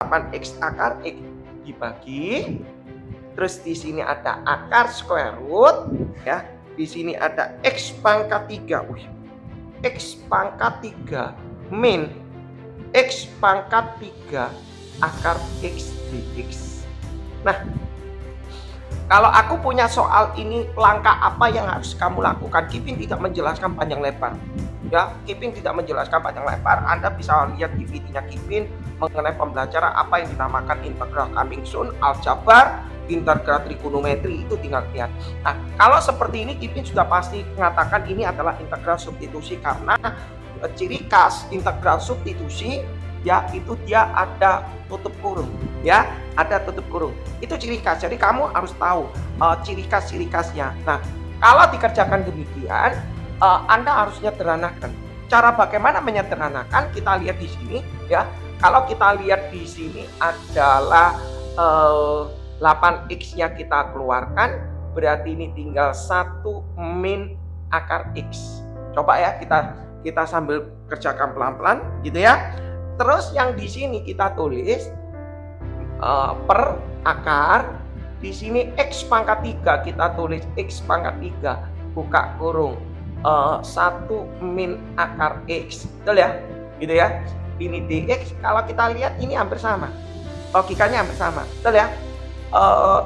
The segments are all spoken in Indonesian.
8x akar x dibagi, terus di sini ada akar square root ya. Di sini ada x pangkat 3. X pangkat 3 min x pangkat 3 akar x dx. Nah, kalau aku punya soal ini, langkah apa yang harus kamu lakukan? Kipin tidak menjelaskan panjang lebar. Ya, Kipin tidak menjelaskan panjang lebar. Anda bisa lihat di videonya Kipin mengenai pembelajaran apa yang dinamakan integral coming soon, aljabar, integral trigonometri, itu tinggal lihat. Nah, kalau seperti ini Kipin sudah pasti mengatakan ini adalah integral substitusi, karena ciri khas integral substitusi ya itu dia ada tutup kurung ya, ada tutup kurung, itu ciri khas. Jadi kamu harus tahu ciri khasnya. Nah, kalau dikerjakan demikian Anda harus menyederhanakan. Cara bagaimana menyederhanakan kita lihat di sini ya. Kalau kita lihat di sini adalah 8x-nya kita keluarkan, berarti ini tinggal 1 min akar x. Coba ya kita sambil kerjakan pelan-pelan gitu ya. Terus yang di sini kita tulis per akar, di sini x pangkat 3 kita tulis x pangkat 3 buka kurung 1 min akar x, betul ya? Gitu ya. Ini dx, kalau kita lihat ini hampir sama, logikanya hampir sama, betul ya?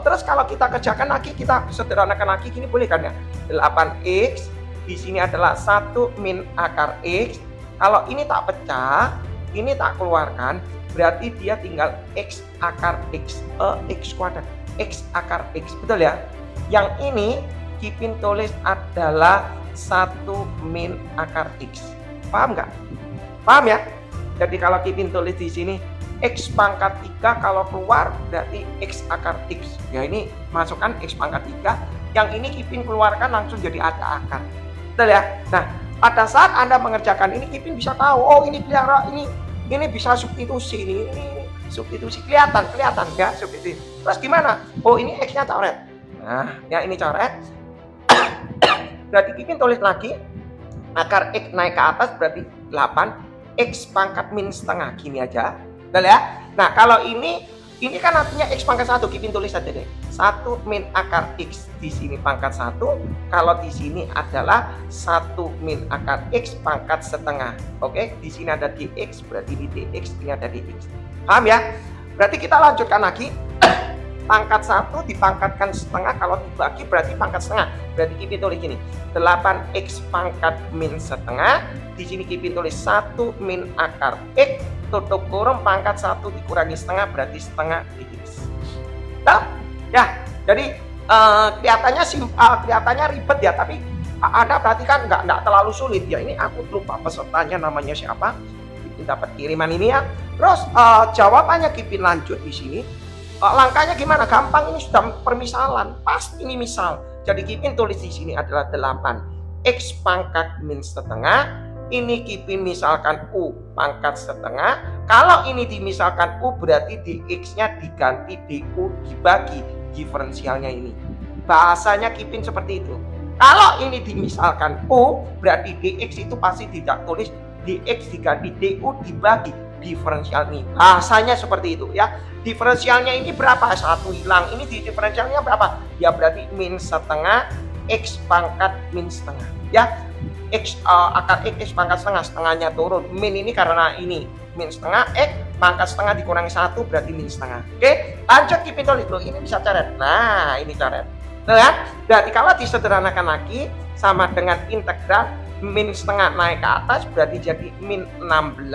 Terus kalau kita kerjakan lagi, kita sederhanakan lagi gini, boleh kan ya? 8x di sini adalah 1 min akar x. Kalau ini tak pecah, ini tak keluarkan, berarti dia tinggal x akar x, x kuadrat, x akar x, betul ya? Yang ini Kipin tulis adalah 1 min akar x. Paham nggak? Paham ya? Jadi kalau Kipin tulis di sini x pangkat 3, kalau keluar berarti x akar x. Ya, ini masukkan x pangkat 3, yang ini Kipin keluarkan langsung jadi ada akar, betul ya? Nah, pada saat Anda mengerjakan ini, Kipin bisa tahu, oh ini bisa substitusi, ini substitusi, kelihatan ya substitusi. Terus gimana? Oh ini x-nya coret. Nah, ya ini coret. Berarti Kipin tulis lagi akar x naik ke atas berarti 8 x pangkat min setengah, gini aja. Betul ya? Nah, kalau ini kan artinya x pangkat 1, Kipin tulis saja deh. 1 min akar x, di sini pangkat 1. Kalau di sini adalah 1 min akar x pangkat setengah. Oke, di sini ada dx, berarti di dx, ini ada dx. Paham ya? Berarti kita lanjutkan lagi. Pangkat 1 dipangkatkan setengah, kalau dibagi berarti pangkat setengah. Berarti Kipin tulis gini, 8x pangkat min setengah. Di sini Kipin tulis 1 min akar x, tutup kurung pangkat 1 dikurangi setengah, berarti setengah dx. Nah, ya, jadi kelihatannya ribet ya, tapi Anda perhatikan nggak terlalu sulit ya. Ini aku lupa pesertanya namanya siapa. Kipin dapat kiriman ini ya. Terus jawabannya Kipin lanjut di sini. Langkahnya gimana? Gampang, ini sudah permisalan, pasti ini misal. Jadi Kipin tulis di sini adalah 8x pangkat min setengah. Ini Kipin misalkan u pangkat setengah. Kalau ini dimisalkan u, berarti dx-nya diganti du dibagi diferensialnya ini. Bahasanya Kipin seperti itu. Kalau ini dimisalkan u, berarti dx itu pasti tidak tulis dx diganti du dibagi diferensial ini. Bahasanya seperti itu ya. Diferensialnya ini berapa? 1 hilang. Ini di diferensialnya berapa? Ya berarti min setengah x pangkat min setengah. Ya, x akar x pangkat setengah, setengahnya turun. Min ini karena ini min setengah, x pangkat setengah dikurangi 1 berarti min setengah. Oke, lanjut Kipin tulis dulu. Ini bisa coret. Nah, ini coret. Nah, ya. Berarti kalau disederhanakan lagi sama dengan integral min setengah naik ke atas berarti jadi min 16.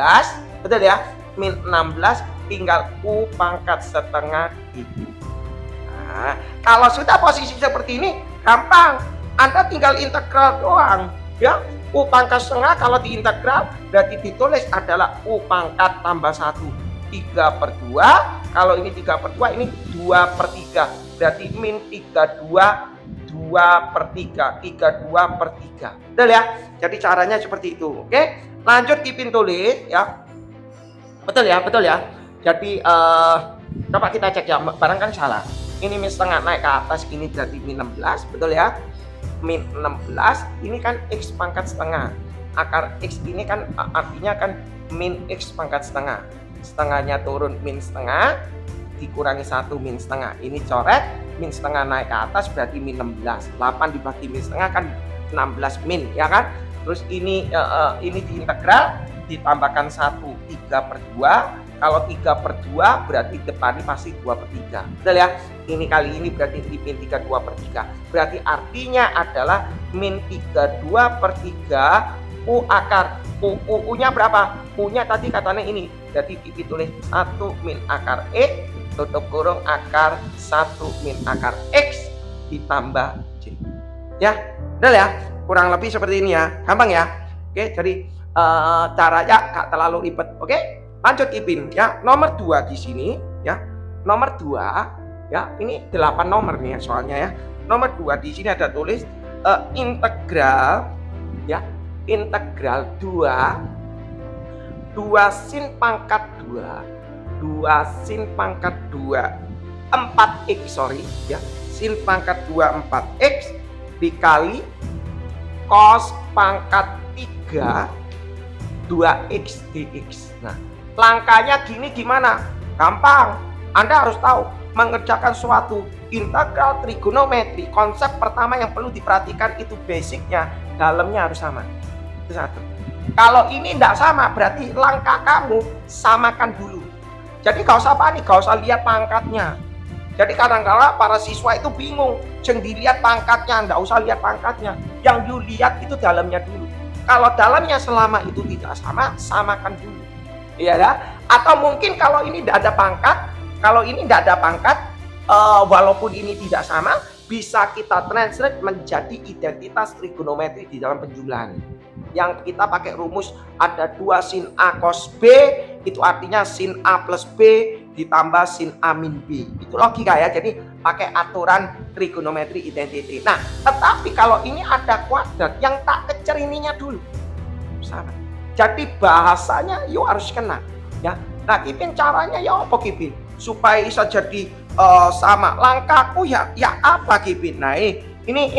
Betul ya? Min 16 tinggal u pangkat setengah itu. Nah, kalau sudah posisi seperti ini gampang, Anda tinggal integral doang ya. U pangkat setengah kalau diintegral berarti ditulis adalah u pangkat tambah 1, 3/2. Kalau ini 3/2, ini 2/3, berarti min 32 2/3, 32/3. Betul ya? Jadi caranya seperti itu. Oke, lanjut Kipin tulis ya. Betul ya. Jadi coba kita cek ya, barangkali salah. Ini min setengah naik ke atas, ini berarti min 16, betul ya? Min 16, ini kan x pangkat setengah. Akar x ini kan artinya kan min x pangkat setengah. setengahnya turun min setengah, dikurangi 1 min setengah. Ini coret, min setengah naik ke atas berarti min 16. 8 dibagi min setengah kan 16 min, ya kan? Terus ini diintegral, ditambahkan 1, 3/2. Kalau 3/2 berarti depannya pasti 2/3. Betul ya? Ini kali ini berarti min 32/3. Berarti artinya adalah min 32/3 U akar. U-nya berapa? U-nya tadi katanya ini. Jadi Kipi tulis 1 min akar X tutup kurung akar 1 min akar X ditambah J. Ya, betul ya? Kurang lebih seperti ini ya. Gampang ya? Oke, jadi caranya gak terlalu ribet. Oke? Lanjut Ipin ya. Nomor 2 di sini ya. Nomor 2 ya, ini 8 nomor nih ya soalnya ya. Nomor 2 di sini ada tulis integral ya. Integral 2 sin pangkat 2 sin pangkat 2 4x ya. Sin pangkat 2 4x dikali cos pangkat 3 2x dx. Nah, langkahnya gini gimana? Gampang. Anda harus tahu mengerjakan suatu integral trigonometri. Konsep pertama yang perlu diperhatikan itu basicnya, dalamnya harus sama. Itu satu. Kalau ini tidak sama, berarti langkah kamu samakan dulu. Jadi gak usah panik, gak usah lihat pangkatnya. Jadi kadang-kadang para siswa itu bingung, jangan dilihat pangkatnya, nggak usah lihat pangkatnya. Yang dilihat itu dalamnya dulu. Kalau dalamnya selama itu tidak sama, samakan dulu. Iya ya? Atau mungkin kalau ini tidak ada pangkat, kalau ini tidak ada pangkat, walaupun ini tidak sama, bisa kita translate menjadi identitas trigonometri di dalam penjumlahan. Yang kita pakai rumus ada 2 sin A cos B, itu artinya sin A plus B ditambah sin A min B. Itu logika ya, jadi pakai aturan trigonometri identity. Nah, tetapi kalau ini ada kuadrat, yang tak kecer ininya dulu. Sama. Jadi bahasanya yuk harus kena ya. Nah, Kipin caranya ya apa Kipin? Supaya bisa jadi sama. Langkahku ya apa Kipin? Nah, ini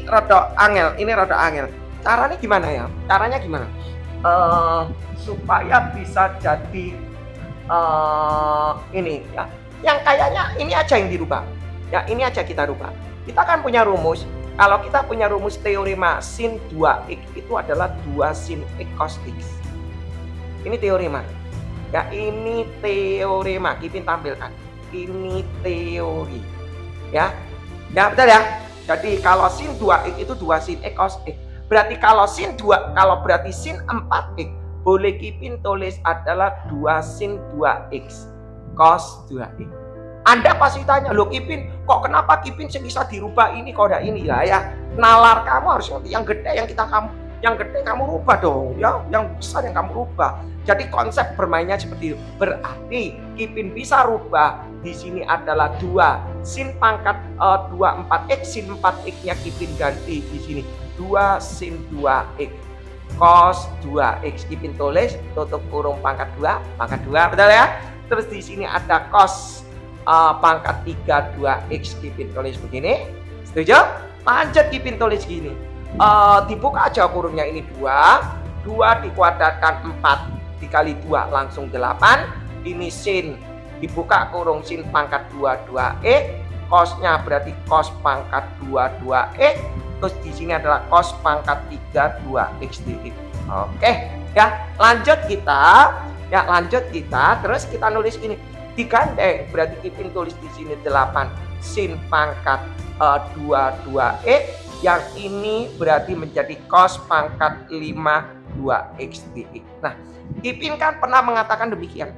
rada angel, Caranya gimana ya? Caranya gimana? Supaya bisa jadi ini ya. Yang kayaknya ini aja yang dirubah. Ya, ini aja kita rubah. Kita kan punya rumus. Kalau kita punya rumus teorema sin 2x itu adalah 2 sin x cos x. Ini teorema. Ya, ini teorema. Kipin tampilkan. Ini teori. Ya. Ya, betul ya? Jadi kalau sin 2x itu 2 sin x cos x. Berarti kalau berarti sin 4x, boleh Kipin tulis adalah 2 sin 2x cos 2x. Anda pasti tanya, loh Kipin, kok kenapa Kipin bisa dirubah ini kok ada ini ya? Nalar kamu harus ngerti yang gede yang gede kamu rubah dong ya, yang besar yang kamu rubah. Jadi konsep bermainnya seperti itu. Berarti Kipin bisa rubah di sini adalah 2 sin pangkat 2 4x, sin 4x-nya Kipin ganti di sini 2 sin 2x cos 2x. Kipin tulis tutup kurung pangkat 2, betul ya? Terus di sini ada cos pangkat 3 2x. Kipin tulis begini. Setuju? Lanjut Kipin tulis gini. Dibuka aja kurungnya ini 2 dikuadratkan 4 dikali 2 langsung 8. Ini sin dibuka kurung sin pangkat 2 2x, cosnya berarti cos pangkat 2 2x. Terus di sini adalah cos pangkat 3 2x dx. Oke, ya lanjut kita. Terus kita nulis ini digandeng, berarti Kipin tulis di sini 8 sin pangkat 2 2x. Yang ini berarti menjadi cos pangkat 5 2x dx. Nah, Kipin kan pernah mengatakan demikian.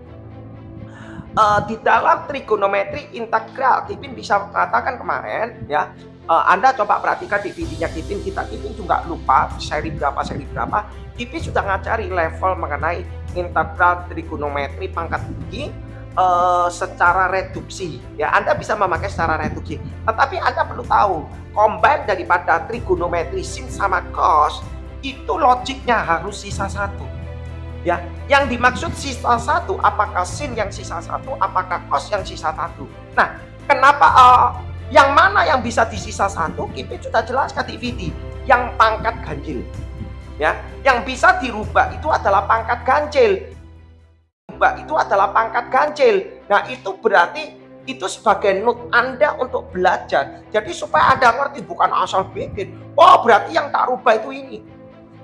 Di dalam trigonometri integral, Kipin bisa mengatakan kemarin ya. Anda coba perhatikan di videonya Kipin juga lupa seri berapa. Kipin sudah ngajari level mengenai integral trigonometri pangkat tinggi secara reduksi ya. Anda bisa memakai secara reduksi, tetapi Anda perlu tahu combine daripada trigonometri sin sama cos itu logiknya harus sisa 1 ya. Yang dimaksud sisa 1, apakah sin yang sisa 1, apakah cos yang sisa 1. Nah, kenapa yang mana yang bisa disisa 1? Kipin sudah jelaskan di video yang pangkat ganjil ya. Yang bisa dirubah itu adalah pangkat ganjil. rubah itu adalah pangkat ganjil. Nah, itu berarti itu sebagai note Anda untuk belajar. Jadi supaya Anda ngerti, bukan asal bikin. Oh, berarti yang tak rubah itu ini.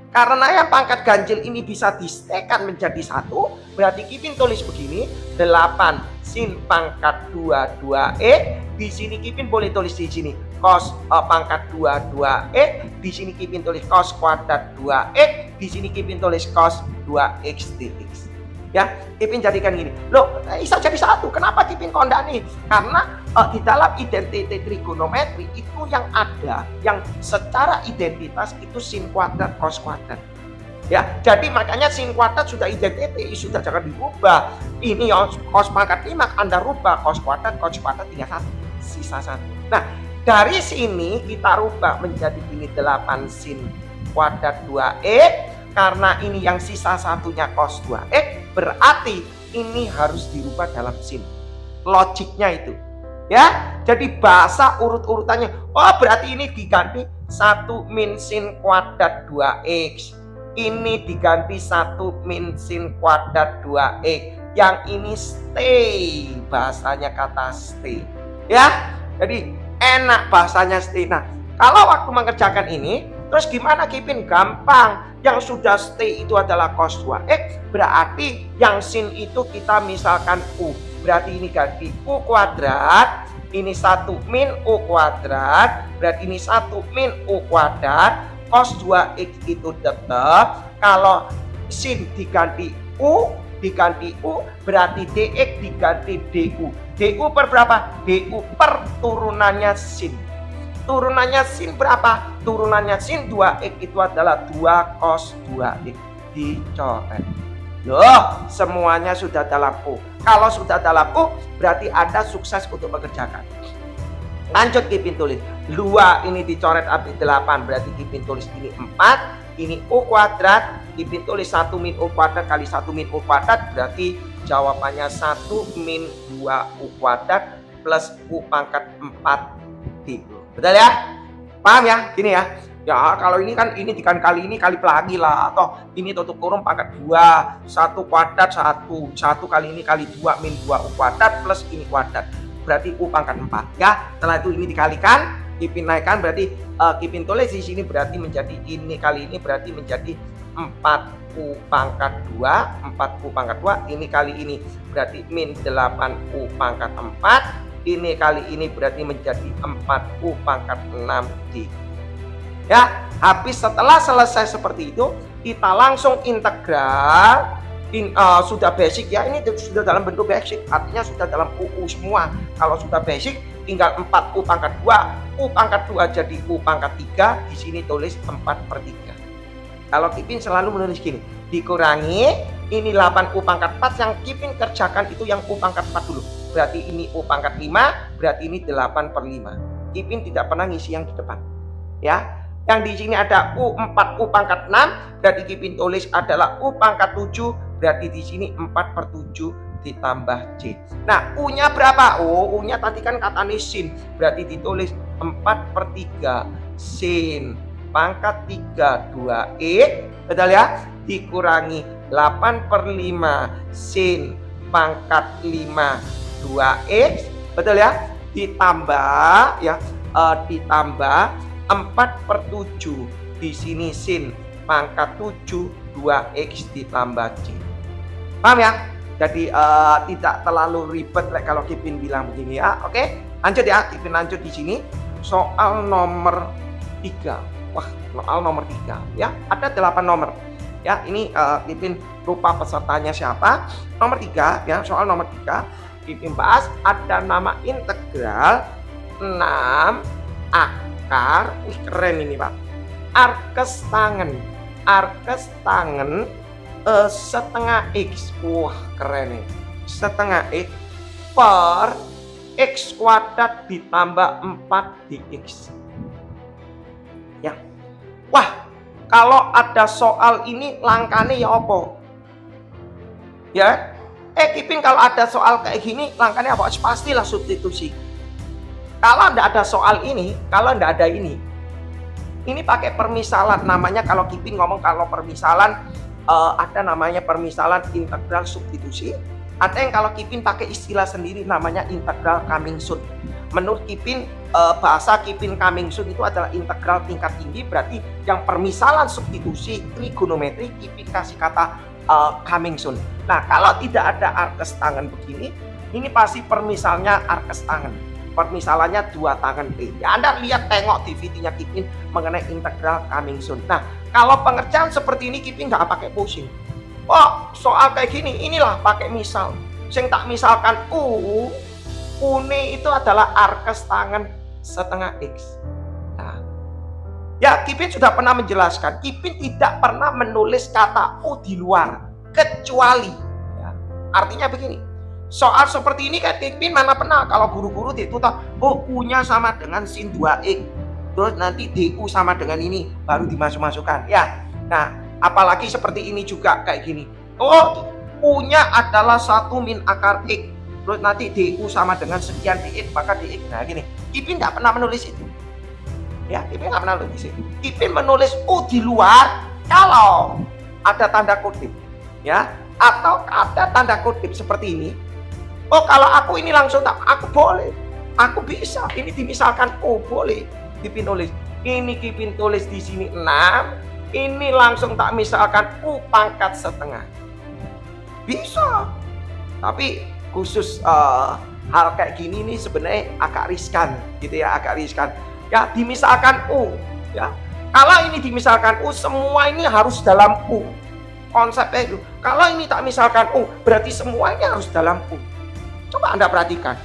Karena yang pangkat ganjil ini bisa distekan menjadi 1, berarti Kipin tulis begini, 8 sin pangkat 22E. Di sini Kipin boleh tulis di sini cos pangkat 22E. Di sini Kipin tulis cos kuadrat 2E. Di sini Kipin tulis cos 2X dx. Ya, Kipin jadikan gini. Loh, bisa jadi 1. Kenapa Kipin kondani? Karena di dalam identitas trigonometri itu yang ada, yang secara identitas itu sin kuadrat cos kuadrat. Ya, jadi makanya sin kuadrat sudah identitas, sudah jangan dirubah. Ini cos pangkat 5 Anda rubah, cos kuadrat tinggal 1, sisa 1. Nah, dari sini kita rubah menjadi ini 8 sin kuadrat 2E. Karena ini yang sisa satunya cos 2X, berarti ini harus dirubah dalam sin. Logiknya itu. Ya, jadi bahasa urut-urutannya. Oh, berarti ini diganti 1 min sin kuadrat 2X. Ini diganti 1 min sin kuadrat 2X. Yang ini stay. Bahasanya kata stay. Ya, jadi enak bahasanya stay. Nah, kalau waktu mengerjakan ini, terus gimana Kipin? Gampang. Yang sudah stay itu adalah cos 2X. Berarti yang sin itu kita misalkan U. Berarti ini ganti U kuadrat. Ini 1 min U kuadrat. Berarti ini 1 min U kuadrat. Cos 2X itu tetap. Kalau sin diganti U, berarti DX diganti DU. DU per berapa? DU per turunannya sin. Turunannya sin berapa? Turunannya sin 2X itu adalah 2 cos 2X. Dicoret. Loh, semuanya sudah dalam U. Kalau sudah dalam U, berarti Anda sukses untuk mengerjakan. Lanjut Kipin tulis. 2 ini dicoret habis 8, berarti Kipin tulis ini 4. Ini U kuadrat. Kipin tulis 1 min U kuadrat kali 1 min U kuadrat. Berarti jawabannya 1 min 2 U kuadrat plus U pangkat 4 di U. Betul ya? Paham ya? Gini ya. Ya kalau ini kan ini dikali ini kali pelagi lah. Atau ini tutup kurung pangkat 2. 1 kuadrat 1. 1 kali ini kali 2 min 2 U kuadrat plus ini kuadrat. Berarti U pangkat 4 ya. Setelah itu ini dikalikan, Kipin naikkan, berarti Kipin tulis di sini berarti menjadi ini kali ini berarti menjadi 4U pangkat 2. 4U pangkat 2. Ini kali ini berarti min 8U pangkat 4. Ini kali ini berarti menjadi 4U pangkat 6D. Ya, habis setelah selesai seperti itu, kita langsung integral. Sudah basic ya, ini sudah dalam bentuk basic, artinya sudah dalam UU semua. Kalau sudah basic, tinggal 4U pangkat 2, U pangkat 2 jadi U pangkat 3, di sini tulis 4/3. Kalau Kipin selalu menulis gini, dikurangi, ini 8U pangkat 4, yang Kipin kerjakan itu yang U pangkat 4 dulu. Berarti ini U pangkat 5, berarti ini 8/5. Kipin tidak pernah ngisi yang di depan. Ya, yang di sini ada U4U pangkat 6, berarti Kipin tulis adalah U pangkat 7, berarti di sini 4/7 ditambah C. Nah, U-nya berapa? U-nya tadi kan katanya sin, berarti ditulis 4/3 sin pangkat 3 2E, betul ya? Dikurangi 8/5 sin pangkat 5 2X, betul ya? Ditambah ya, ditambah 4/7 di sini sin pangkat 7 2X ditambah C. Paham ya? Jadi tidak terlalu ribet kalau Kipin bilang begini ya. Oke, lanjut ya. Kipin lanjut di sini soal nomor 3. Wah, soal nomor 3 ya. Ada 8 nomor. Ya, ini Kipin lupa pesertanya siapa. Nomor 3 ya, soal nomor 3 Kipin bahas ada nama integral 6 akar. Wih, keren ini Pak. Arkes tangen setengah X. Wah, keren nih. Setengah X per X kuadrat ditambah 4 dx. Ya. Wah, kalau ada soal ini langkahnya ya apa? Ya. Kipin kalau ada soal kayak gini langkahnya apa? Pastilah substitusi. Kalau tidak ada soal ini, kalau tidak ada ini pakai permisalan. Namanya kalau Kipin ngomong kalau permisalan ada namanya permisalan integral substitusi. Ada yang kalau Kipin pakai istilah sendiri namanya integral coming soon. Menurut Kipin, bahasa Kipin coming soon itu adalah integral tingkat tinggi, berarti yang permisalan substitusi trigonometri Kipin kasih kata coming soon. Nah, kalau tidak ada arkes tangan begini, ini pasti permisalnya arkes tangan. Permisalannya 2 tangan P. Ya, Anda lihat tengok DVD-nya Kipin mengenai integral coming soon. Nah, kalau pengerjaan seperti ini Kipin nggak pakai pusing. Oh, soal kayak gini, inilah pakai misal. Sing tak misalkan ini itu adalah arkes tangan setengah X. Nah, ya Kipin sudah pernah menjelaskan, Kipin tidak pernah menulis kata U di luar, kecuali. Ya, artinya begini, soal seperti ini kan Kipin mana pernah kalau guru-guru dituntut, U-nya sama dengan sin 2X. Terus nanti DU sama dengan ini, baru dimasuk-masukkan. Ya, nah. Apalagi seperti ini juga kayak gini. Oh, U-nya adalah 1 min akar X. Terus nanti DU sama dengan sekian DX, maka DX. Nah gini, Kipin nggak pernah menulis itu. Ya, Kipin nggak pernah menulis itu. Kipin menulis U di luar kalau ada tanda kutip. Ya, atau ada tanda kutip seperti ini. Oh, kalau aku ini langsung tak, aku boleh. Aku bisa. Ini dimisalkan U, boleh. Kipin tulis. Ini Kipin tulis di sini 6. Ini langsung tak misalkan U pangkat setengah. Bisa. Tapi khusus hal kayak gini nih sebenarnya agak riskan gitu ya, agak riskan. Ya, dimisalkan U ya. Kalau ini dimisalkan U, semua ini harus dalam U. Konsepnya itu. Kalau ini tak misalkan U, berarti semuanya harus dalam U. Coba Anda perhatikan.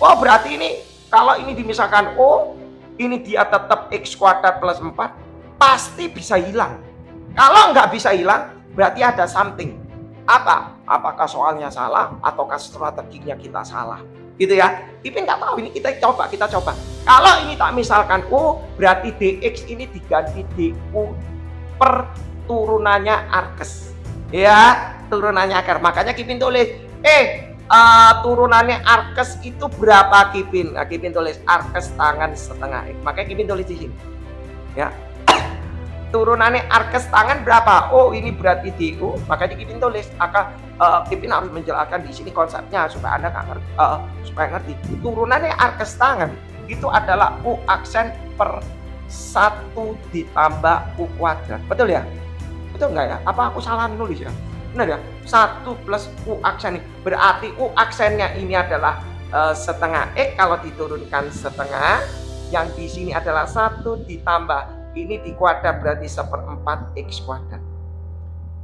Oh, berarti ini kalau ini dimisalkan U, ini dia tetap X kuadrat plus 4. Pasti bisa hilang. Kalau nggak bisa hilang, berarti ada something. Apa? Apakah soalnya salah ataukah strateginya kita salah? Gitu ya. Kipin nggak tahu, ini kita coba. Kalau ini tak misalkan U, berarti DX ini diganti DU per turunannya arkes. Ya, turunannya akar. Makanya Kipin tulis, turunannya arkes itu berapa Kipin? Nah, Kipin tulis arkes tangan setengah X. Makanya Kipin tulis di sini. Ya. Turunannya arkes tangan berapa? Oh, ini berarti DU. Makanya Kipin tulis. Kipin harus menjelaskan di sini konsepnya supaya Anda supaya ngerti. Turunannya arkes tangan itu adalah U aksen per 1 ditambah U kuadrat. Betul ya? Betul nggak ya? Apa aku salah nulis ya? Benar ya? 1 plus U aksen. Berarti U aksennya ini adalah setengah X. Kalau diturunkan setengah, yang di sini adalah 1 ditambah ini di kuadrat berarti 1/4 X kuadrat.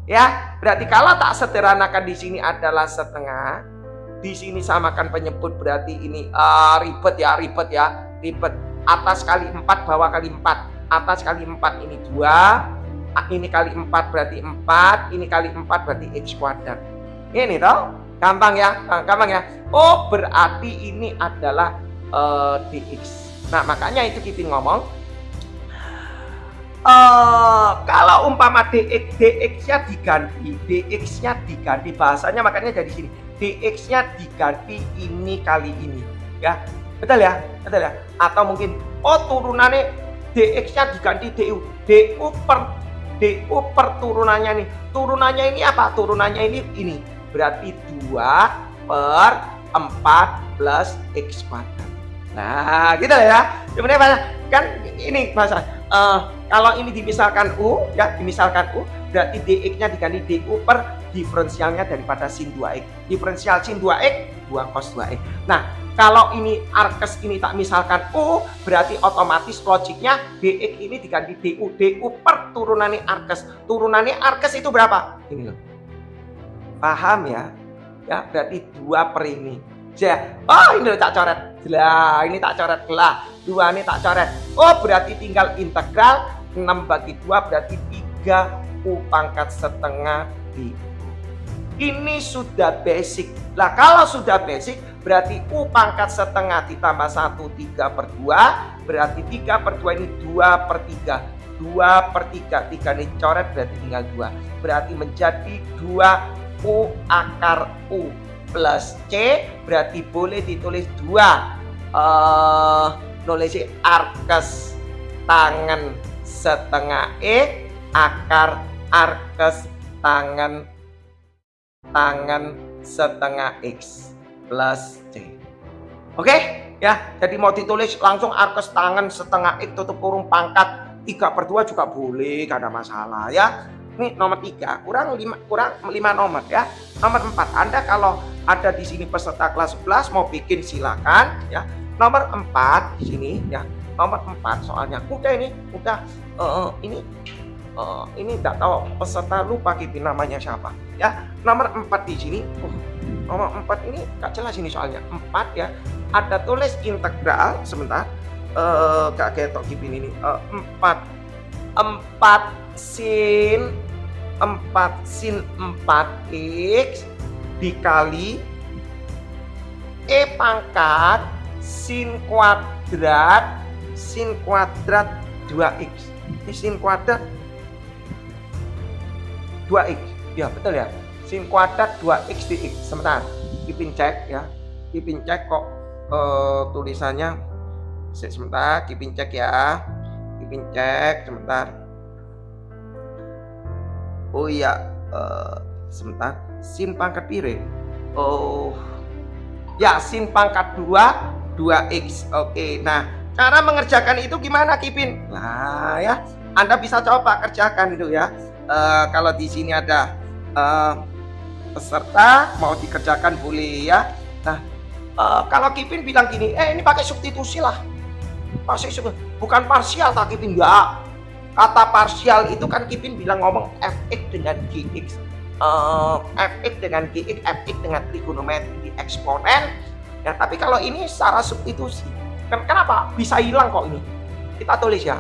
Ya, berarti kalau tak sederhanakan di sini adalah setengah, di sini samakan penyebut berarti ini ribet ya. Atas kali 4, bawah kali 4. Atas kali 4 ini 2, ini kali 4 berarti 4, ini kali 4 berarti X kuadrat. Ini toh, gampang ya. Oh, berarti ini adalah DX. Nah, makanya itu Kipin ngomong, kalau umpama DX-nya diganti bahasanya, makanya dari sini DX-nya diganti ini kali ini ya, betul ya, atau mungkin turunannya DX-nya diganti DU per turunannya ini apa? Turunannya ini berarti 2 per 4 plus X kuadrat. Nah, gitu ya. Sebenarnya kan ini bahasa kalau ini dimisalkan U, berarti DX-nya diganti DU per diferensialnya daripada sin 2X. Diferensial sin 2X 2 cos 2X. Nah, kalau ini arkes ini tak misalkan U, berarti otomatis logiknya DX ini diganti DU per turunannya arkes. Turunannya arkes itu berapa? Ini loh. Paham ya? Ya, berarti 2 per ini. Oh, ini tak coret. Lah, ini tak coret. Lah, 2 ini tak coret. Oh, berarti tinggal integral 6 bagi 2 berarti 3 U pangkat setengah DU. Ini sudah basic. Lah, kalau sudah basic berarti U pangkat setengah ditambah 1 3 per 2 berarti 3 per 2 ini 2 per 3. 2 per 3, 3 ini coret berarti tinggal 2. Berarti menjadi 2 U akar U plus C, berarti boleh ditulis 2 nulis arkes tangan setengah E akar arkes tangan setengah X plus C. Oke, ya. Jadi mau ditulis langsung arkes tangan setengah X tutup kurung pangkat 3/2 juga boleh, gak ada masalah ya. Ini nomor 3, kurang 5 nomor ya. Nomor 4, Anda kalau ada di sini peserta kelas 11 mau bikin silakan ya. Nomor 4 di sini ya. Nomor 4 soalnya udah ini, ini enggak tahu peserta, lupa Kipin namanya siapa ya. Nomor 4 di sini. Nomor 4 ini gak jelas ini soalnya. 4 ya. Ada tulis integral sebentar. Gak ketok Kipin ini. 4 sin 4x dikali E pangkat sin kuadrat 2x. Ini sin kuadrat 2x. Ya betul ya. Sin kuadrat 2x dx. Sebentar. Kipin cek ya. Kipin cek kok tulisannya. Sebentar, Kipin cek ya. Kipin cek sebentar. Oh iya, sebentar. Sin pangkat pire? Oh. Ya, sin pangkat 2x. Oke. Nah, cara mengerjakan itu gimana, Kipin? Nah, ya. Anda bisa coba kerjakan itu ya. Kalau di sini ada peserta mau dikerjakan boleh ya. Nah, kalau Kipin bilang gini, ini pakai substitusi lah. Bukan parsial tak Kipin, enggak. Kata parsial itu kan Kipin bilang ngomong fx dengan gx. Fx dengan gx, fx dengan trigonometri eksponen. Ya, tapi kalau ini secara substitusi. Kenapa? Bisa hilang kok ini. Kita tulis ya.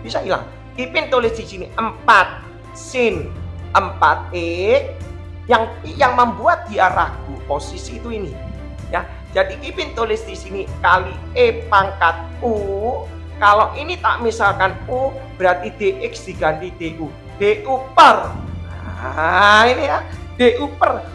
Bisa hilang. Kipin tulis di sini 4 sin 4x yang membuat dia ragu posisi itu ini. Ya. Jadi Kipin tulis di sini kali E pangkat U. Kalau ini tak misalkan U berarti dx diganti du. Du per. Nah, ini ya. Du per.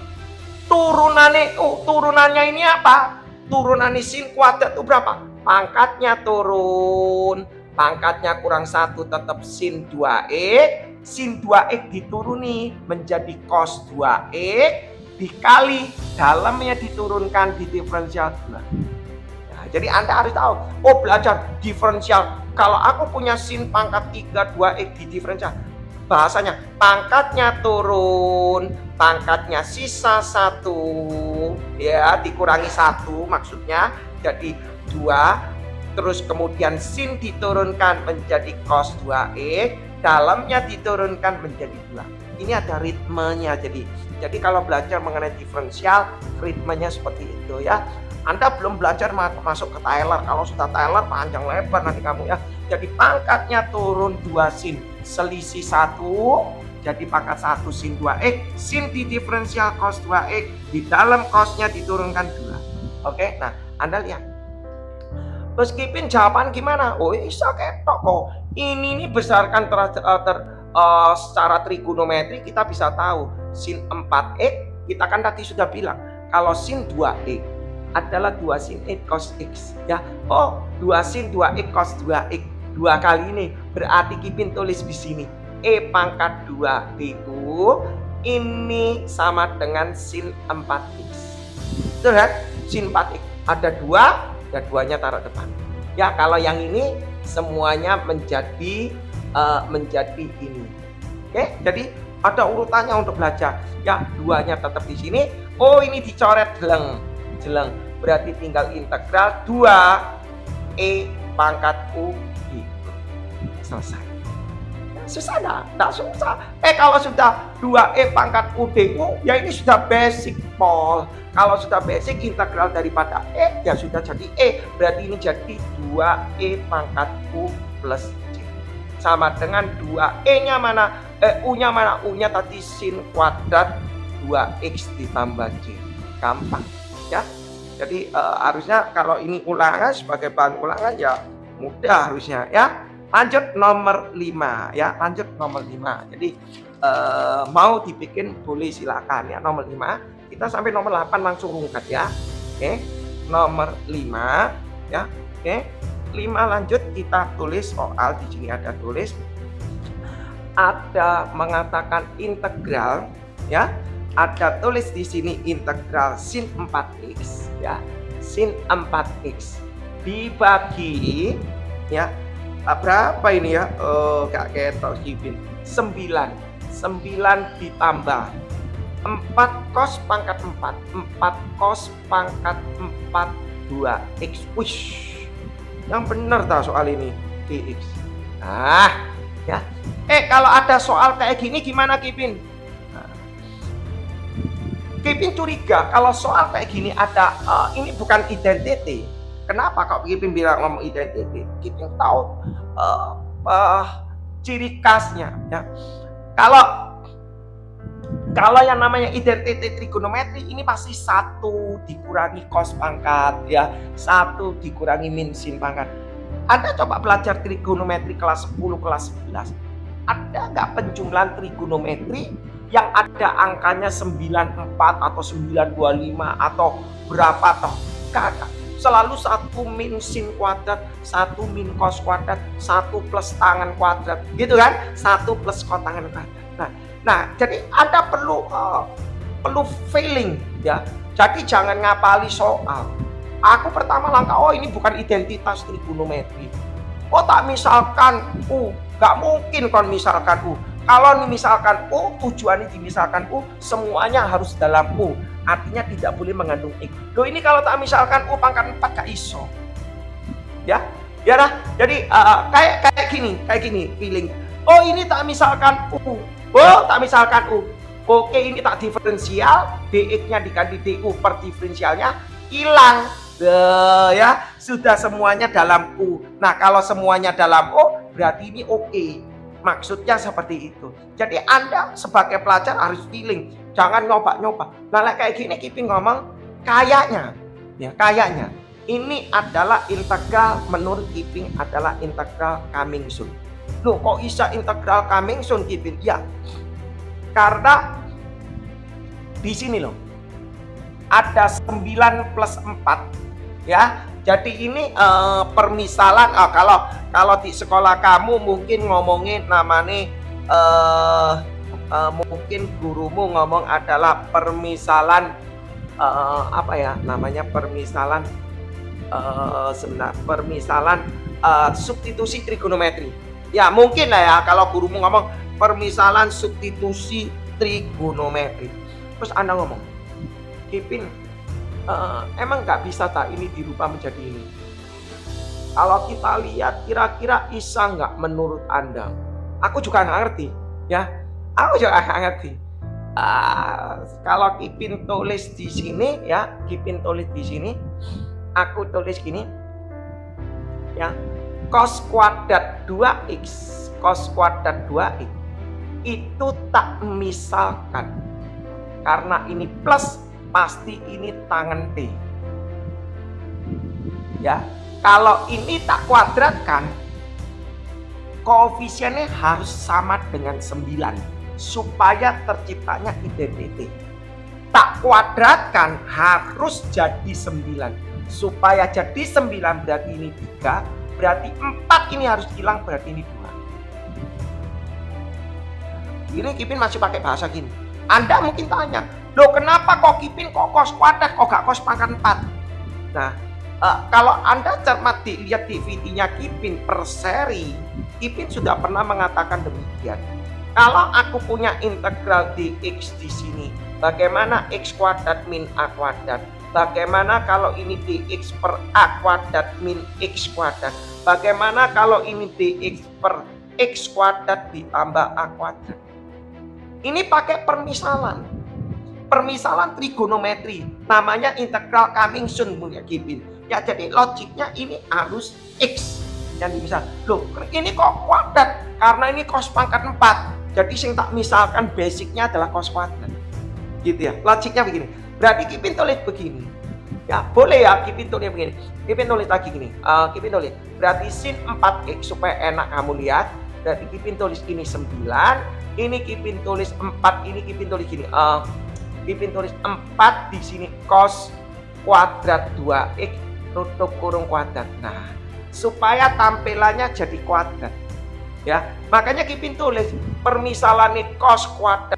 Turunannya U. Turunannya ini apa? Turunannya sin kuadrat itu berapa? Pangkatnya turun. Pangkatnya kurang 1 tetap sin 2x. Sin 2x dituruni menjadi cos 2x. Dikali dalamnya diturunkan di diferensial 2. Jadi Anda harus tahu, belajar diferensial. Kalau aku punya sin pangkat 3 2x di diferensial, bahasanya pangkatnya turun, pangkatnya sisa 1, ya dikurangi 1 maksudnya, jadi 2. Terus kemudian sin diturunkan menjadi cos 2x, dalamnya diturunkan menjadi 2. Ini ada ritmenya. Jadi kalau belajar mengenai diferensial, ritmenya seperti itu ya. Anda belum belajar masuk ke Taylor. Kalau sudah Taylor panjang lebar nanti kamu ya. Jadi pangkatnya turun 2 sin, selisih 1, jadi pangkat 1 sin 2x, sin di diferensial cos 2x, di dalam cosnya diturunkan 2. Oke, nah Anda lihat. Terus Kipin jawaban gimana? Oh bisa ketok kok. Ini berdasarkan secara trigonometri kita bisa tahu sin 4x, kita kan tadi sudah bilang kalau sin 2x adalah 2 sin x cos x ya. 2 sin 2x cos 2x. 2 kali ini berarti Kipin tulis di sini E pangkat 2 itu ini sama dengan sin 4x. Betul kan? Sin 4x ada 2, ya 2-nya taruh depan. Ya, kalau yang ini semuanya menjadi ini. Oke, jadi ada urutannya untuk belajar. Ya, 2-nya tetap di sini. Ini dicoret jeleng. Berarti tinggal integral 2 E pangkat U gitu. Selesai. Susah enggak susah. Kalau sudah 2 E pangkat U du, ya ini sudah basic Paul. Kalau sudah basic integral daripada E, ya sudah jadi E. Berarti ini jadi 2 E pangkat U plus C. Sama dengan 2 E-nya mana? U-nya mana? U-nya tadi sin kuadrat 2x ditambah C. Gampang ya. Jadi harusnya kalau ini ulangan sebagai bahan ulangan ya mudah harusnya ya. Lanjut nomor 5 ya. Lanjut nomor 5. Jadi mau dibikin boleh silakan ya. Nomor 5. Kita sampai nomor 8 langsung rungkat ya. Oke. Nomor 5 ya. Oke. 5 lanjut kita tulis soal di sini ada tulis ada mengatakan integral, ya. Ada tulis di sini integral sin 4x, ya. Sin 4x dibagi, ya. Berapa ini ya? Gak ketok Kipin. 9 ditambah 4 cos pangkat 4. 4 cos pangkat 4 2x. Wish. Yang benar tak soal ini dx. Nah, ya. Kalau ada soal kayak gini gimana Kipin? Nah, Kipin curiga kalau soal kayak gini ada ini bukan identity. Kenapa kok Kipin bilang ngomong identity? Kipin tahu ciri khasnya, ya. Kalau yang namanya identity trigonometri ini pasti 1 dikurangi cos pangkat, ya, 1 dikurangi min sin pangkat. Anda coba belajar trigonometri kelas 10, kelas 11. Ada nggak penjumlahan trigonometri yang ada angkanya 94 atau 925 atau berapa toh? Kagak. Selalu 1 min sin kuadrat, 1 min cos kuadrat, 1 plus tangan kuadrat, gitu kan? 1 plus cos tangan kuadrat. Nah, jadi Anda perlu feeling, ya. Jadi jangan ngapali soal. Aku pertama langkah, ini bukan identitas trigonometri. Tak misalkan gak mungkin kon misalkan Kalau misalkan tujuannya dimisalkan semuanya harus dalam artinya tidak boleh mengandung x. Ini kalau tak misalkan pangkat 4 gak iso. Ya lah. Jadi kayak gini feeling. Ini tak misalkan tak misalkan Oke, ini tak diferensial, dx-nya diganti du per diferensialnya hilang. Ya, sudah semuanya dalam Nah, kalau semuanya dalam berarti ini oke. Maksudnya seperti itu. Jadi Anda sebagai pelajar harus feeling, jangan nyoba-nyoba. Nah, kayak gini Kipin ngomong kayaknya, ya kayaknya ini adalah integral, menurut Kipin adalah integral coming soon. Loh, kok bisa integral coming soon Kipin? Ya, karena di sini loh ada 9 plus 4, ya. Jadi ini permisalan. Kalau di sekolah kamu mungkin ngomongin namanya mungkin gurumu ngomong adalah permisalan apa ya namanya, permisalan permisalan substitusi trigonometri. Ya mungkin lah ya kalau gurumu ngomong permisalan substitusi trigonometri. Terus Anda ngomong, Kipin, emang nggak bisa tak ini dirubah menjadi ini? Kalau kita lihat kira-kira bisa nggak menurut Anda? Aku juga nggak ngerti, ya. Aku juga nggak ngerti. Kalau Kipin tulis di sini, ya, Kipin tulis di sini, aku tulis gini, ya, cos kuadrat 2x, cos kuadrat 2x itu tak misalkan, karena ini plus pasti ini tangan T. Ya, kalau ini tak kuadratkan, koefisiennya harus sama dengan 9 supaya terciptanya identity. Tak kuadratkan harus jadi 9. Supaya jadi 9 berarti ini 3, berarti 4 ini harus hilang, berarti ini 2. Ini Kipin masih pakai bahasa gini. Anda mungkin tanya, loh kenapa kok Kipin kok cos kuadrat, kok gak cos pangkat 4? Nah, kalau Anda cermat dilihat DVD-nya Kipin per seri, Kipin sudah pernah mengatakan demikian. Kalau aku punya integral dx di sini, bagaimana x kuadrat min a kuadrat? Bagaimana kalau ini dx per a kuadrat min x kuadrat? Bagaimana kalau ini dx per x kuadrat ditambah a kuadrat? Ini pakai permisalan. Permisalan trigonometri. Namanya integral coming soon, punya Kipin. Ya, jadi logiknya ini harus x. Yang dimisal. Loh, ini kok kuadrat? Karena ini cos pangkat 4. Jadi sing tak misalkan basicnya adalah cos kuadrat. Gitu ya. Logiknya begini. Berarti Kipin tulis begini. Ya, boleh ya Kipin tulis begini. Kipin tulis lagi gini. Kipin tulis. Berarti sin 4x supaya enak kamu lihat. Berarti Kipin tulis ini 9. Ini Kipin tulis 4, ini Kipin tulis gini. Kipin tulis 4 di sini cos kuadrat 2x tutup kurung kuadrat. Nah, supaya tampilannya jadi kuadrat. Ya, makanya Kipin tulis permisalan cos kuadrat.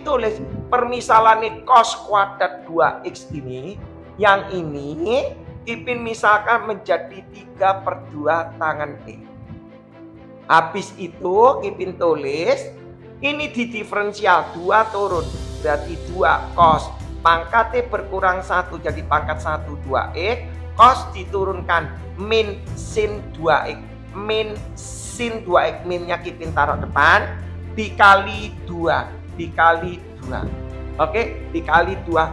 Tulis permisalan cos kuadrat 2x ini, yang ini Kipin misalkan menjadi 3/2 tangan T. Habis itu Kipin tulis ini di diferensial 2 turun, berarti 2 cos pangkat T berkurang 1 jadi pangkat 1 2x, cos diturunkan min sin 2x, min sin 2x, minnya Kipin taruh depan, dikali 2 oke, dikali 2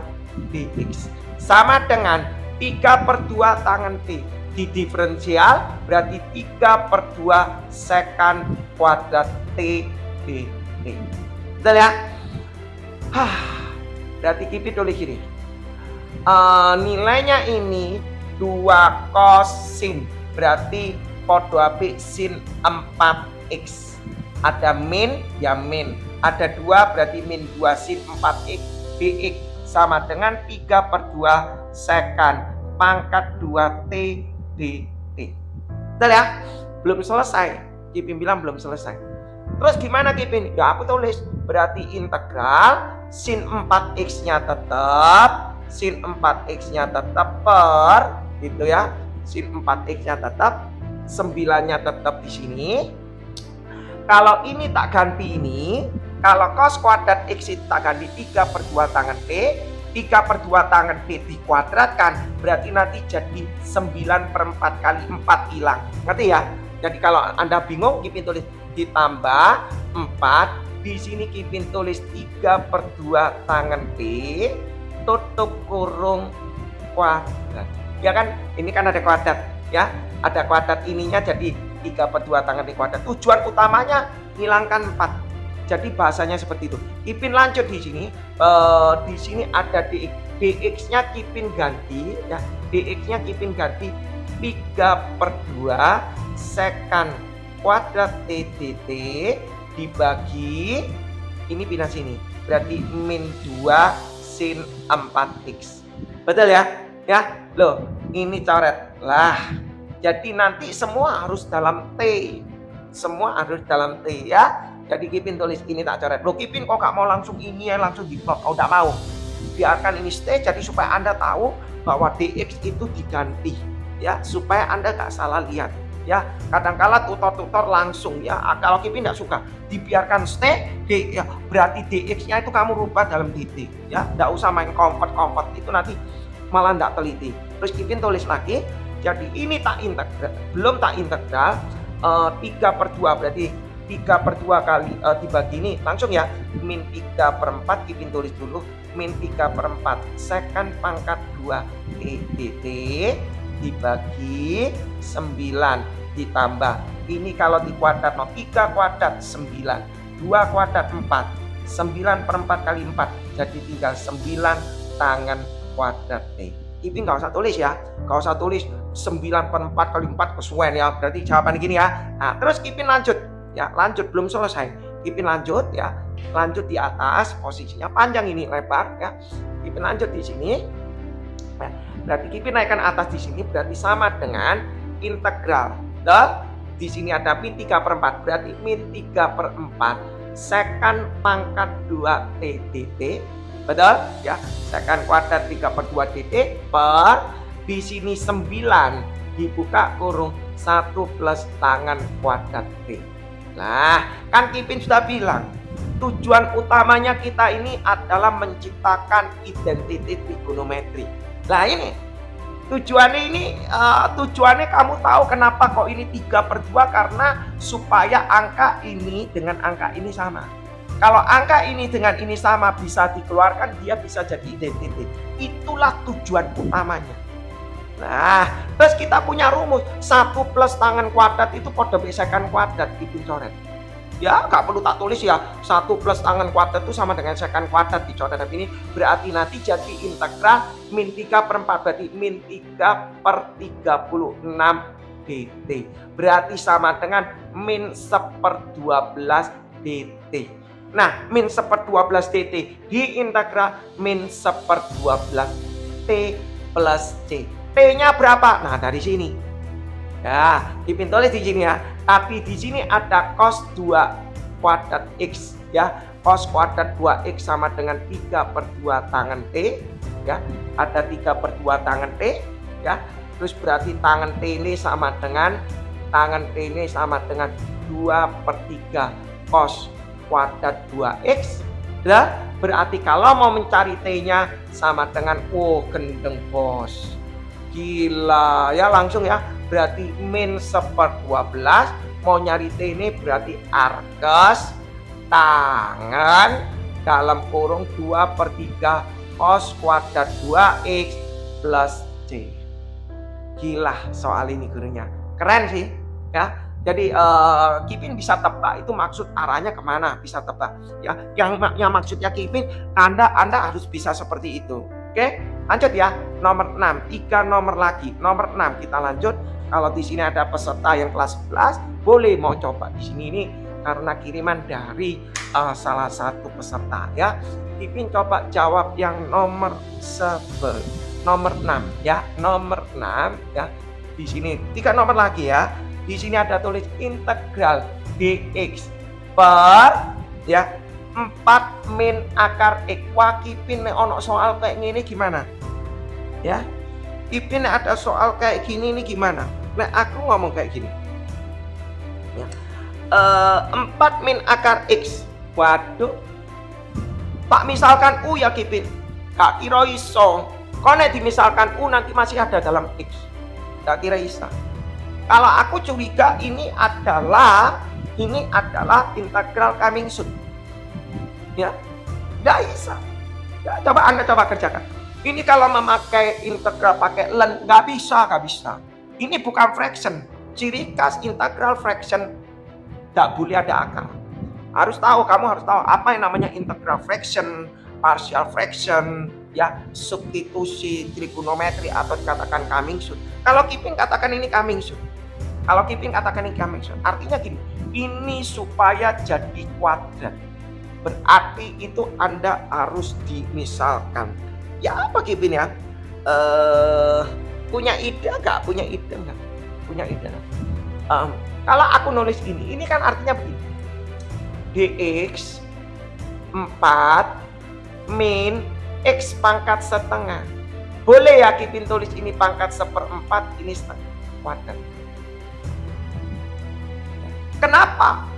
dx sama dengan 3/2 tangan T. Di diferensial berarti 3/2 sekan kuadrat T dt. Betul ya? Berarti Kipin tulis ini nilainya ini 2 cos sin, berarti podo api sin 4x. Ada min ya min, ada 2 berarti min 2 sin 4x dx sama dengan 3/2 sekan pangkat 2 T dt. Betul ya? Belum selesai. Kipin bilang belum selesai. Terus gimana Kipin? Ya aku tulis berarti integral sin 4x-nya tetap, sin 4x-nya tetap per gitu ya. Sin 4x-nya tetap, 9-nya tetap di sini. Kalau ini tak ganti ini, kalau cos kuadrat x itu tak ganti 3/2 tangan T, 3/2 tangan T dikuadratkan, berarti nanti jadi 9/4 kali 4 hilang. Ngerti ya? Jadi kalau Anda bingung, Kipin tulis ditambah 4. Di sini Kipin tulis 3/2 tangan T, tutup kurung kuadrat. Ya kan? Ini kan ada kuadrat ya. Ada kuadrat ininya jadi 3/2 tangan T kuadrat. Tujuan utamanya hilangkan 4. Jadi bahasanya seperti itu. Kipin lanjut di sini. Di sini ada dx. Dx-nya Kipin ganti ya. Dx-nya Kipin ganti 3/2 sekan kuadrat T dt dibagi ini pindah sini. Berarti min 2 sin 4x. Betul ya? Ya. Loh, ini coret. Lah. Jadi nanti semua harus dalam T. Semua harus dalam T ya. Jadi Kipin tulis ini tak coret. Loh Kipin kok gak mau langsung ini ya, langsung diplot. Oh gak mau. Biarkan ini stay jadi supaya Anda tahu bahwa dx itu diganti ya, supaya Anda gak salah lihat ya. Kadang-kala tutor-tutor langsung ya. Kalau Kipin gak suka, dibiarkan stay ya, berarti dx-nya itu kamu rubah dalam dt ya. Gak usah main convert itu nanti malah gak teliti. Terus Kipin tulis lagi. Jadi ini tak integral, belum tak integral 3/2 berarti 3/2 kali dibagi ini langsung ya, min 3/4 Kipin tulis dulu, min 3/4 sekan pangkat 2 T dt dibagi 9 ditambah ini kalau di kuadrat 3 kuadrat 9, 2 kuadrat 4, 9/4 kali 4 jadi tinggal 9 tangan kuadrat T. Kipin nggak usah tulis ya, nggak usah tulis 9/4 kali 4 kesuwen ya, berarti jawaban gini ya. Nah terus Kipin lanjut ya, lanjut belum selesai. Kipin lanjut ya, lanjut di atas posisinya panjang ini lebar ya. Kipin lanjut di sini. Nah, berarti Kipin naikkan atas di sini berarti sama dengan integral. Di sini ada min 3/4 berarti min 3/4 sekan pangkat 2 T dt. Betul ya, sekan kuadrat 3/2 dt per di sini 9 dibuka kurung 1 plus tangan kuadrat T. Nah kan Kipin sudah bilang tujuan utamanya kita ini adalah menciptakan identitas trigonometri. Nah ini tujuannya kamu tahu kenapa kok ini 3/2, karena supaya angka ini dengan angka ini sama. Kalau angka ini dengan ini sama bisa dikeluarkan, dia bisa jadi identitas. Itulah tujuan utamanya. Nah, terus kita punya rumus 1 plus tangan kuadrat itu pada sekan kuadrat, Kipin coret. Ya, nggak perlu tak tulis ya. 1 plus tangan kuadrat itu sama dengan sekan kuadrat dicoret. Tapi ini berarti nanti jadi integral min 3/4 berarti min 3/36 dt. Berarti sama dengan min 1/12 dt. Nah, min 1/12 dt diintegral min 1/12 t plus c. T-nya berapa? Nah, dari sini. Ya, Kipin tulis di sini ya. Tapi di sini ada cos 2 kuadrat X ya. Cos kuadrat 2X sama dengan 3/2 tangan T ya. Ada 3/2 tangan T ya. Terus berarti tangan T ini sama dengan 2/3 cos kuadrat 2X. Nah, berarti kalau mau mencari T-nya sama dengan gendeng bos. Gila ya, langsung ya. Berarti min 1/12. Mau nyari T ini berarti arkes tangan dalam kurung 2/3 cos kuadrat 2X plus C. Gila soal ini gurunya. Keren sih ya. Jadi Kipin bisa tebak itu maksud arahnya kemana, bisa tebak ya. Yang maksudnya Kipin, Anda harus bisa seperti itu. Oke, lanjut ya. Nomor 6, 3 nomor lagi. Nomor 6 kita lanjut. Kalau di sini ada peserta yang kelas 11, boleh mau coba di sini ini karena kiriman dari salah satu peserta ya. Kipin coba jawab yang nomor 6 ya. Nomor 6 ya. Di sini 3 nomor lagi ya. Di sini ada tulis integral dx per ya 4 min akar X. Wah, Kipin ono soal kayak gini gimana? Ya. Kipin ada soal kayak gini ini gimana? Nah, aku ngomong kayak gini. Ya. 4 min akar X. Waduh. Tak misalkan U ya Kipin. Gak kira iso. Kone dimisalkan U nanti masih ada dalam X. Gak kira iso. Kalau aku curiga ini adalah integral Kamingsut. Ya. Gak bisa. Ya, coba Anda kerjakan. Ini kalau memakai integral pakai len nggak bisa. Ini bukan fraction. Ciri khas integral fraction nggak boleh ada akar. Kamu harus tahu apa yang namanya integral fraction, partial fraction, ya, substitusi trigonometri atau dikatakan Kamingsut. Kalau Kipin katakan ini Kamingsut. Artinya gini, ini supaya jadi kuadrat. Berarti itu Anda harus dimisalkan. Ya apa Kipin ya? Punya ide nggak? Kalau aku nulis ini kan artinya begini. Dx 4 min X pangkat setengah. Boleh ya Kipin tulis ini pangkat 1/4, ini setengah kuadrat. Kenapa?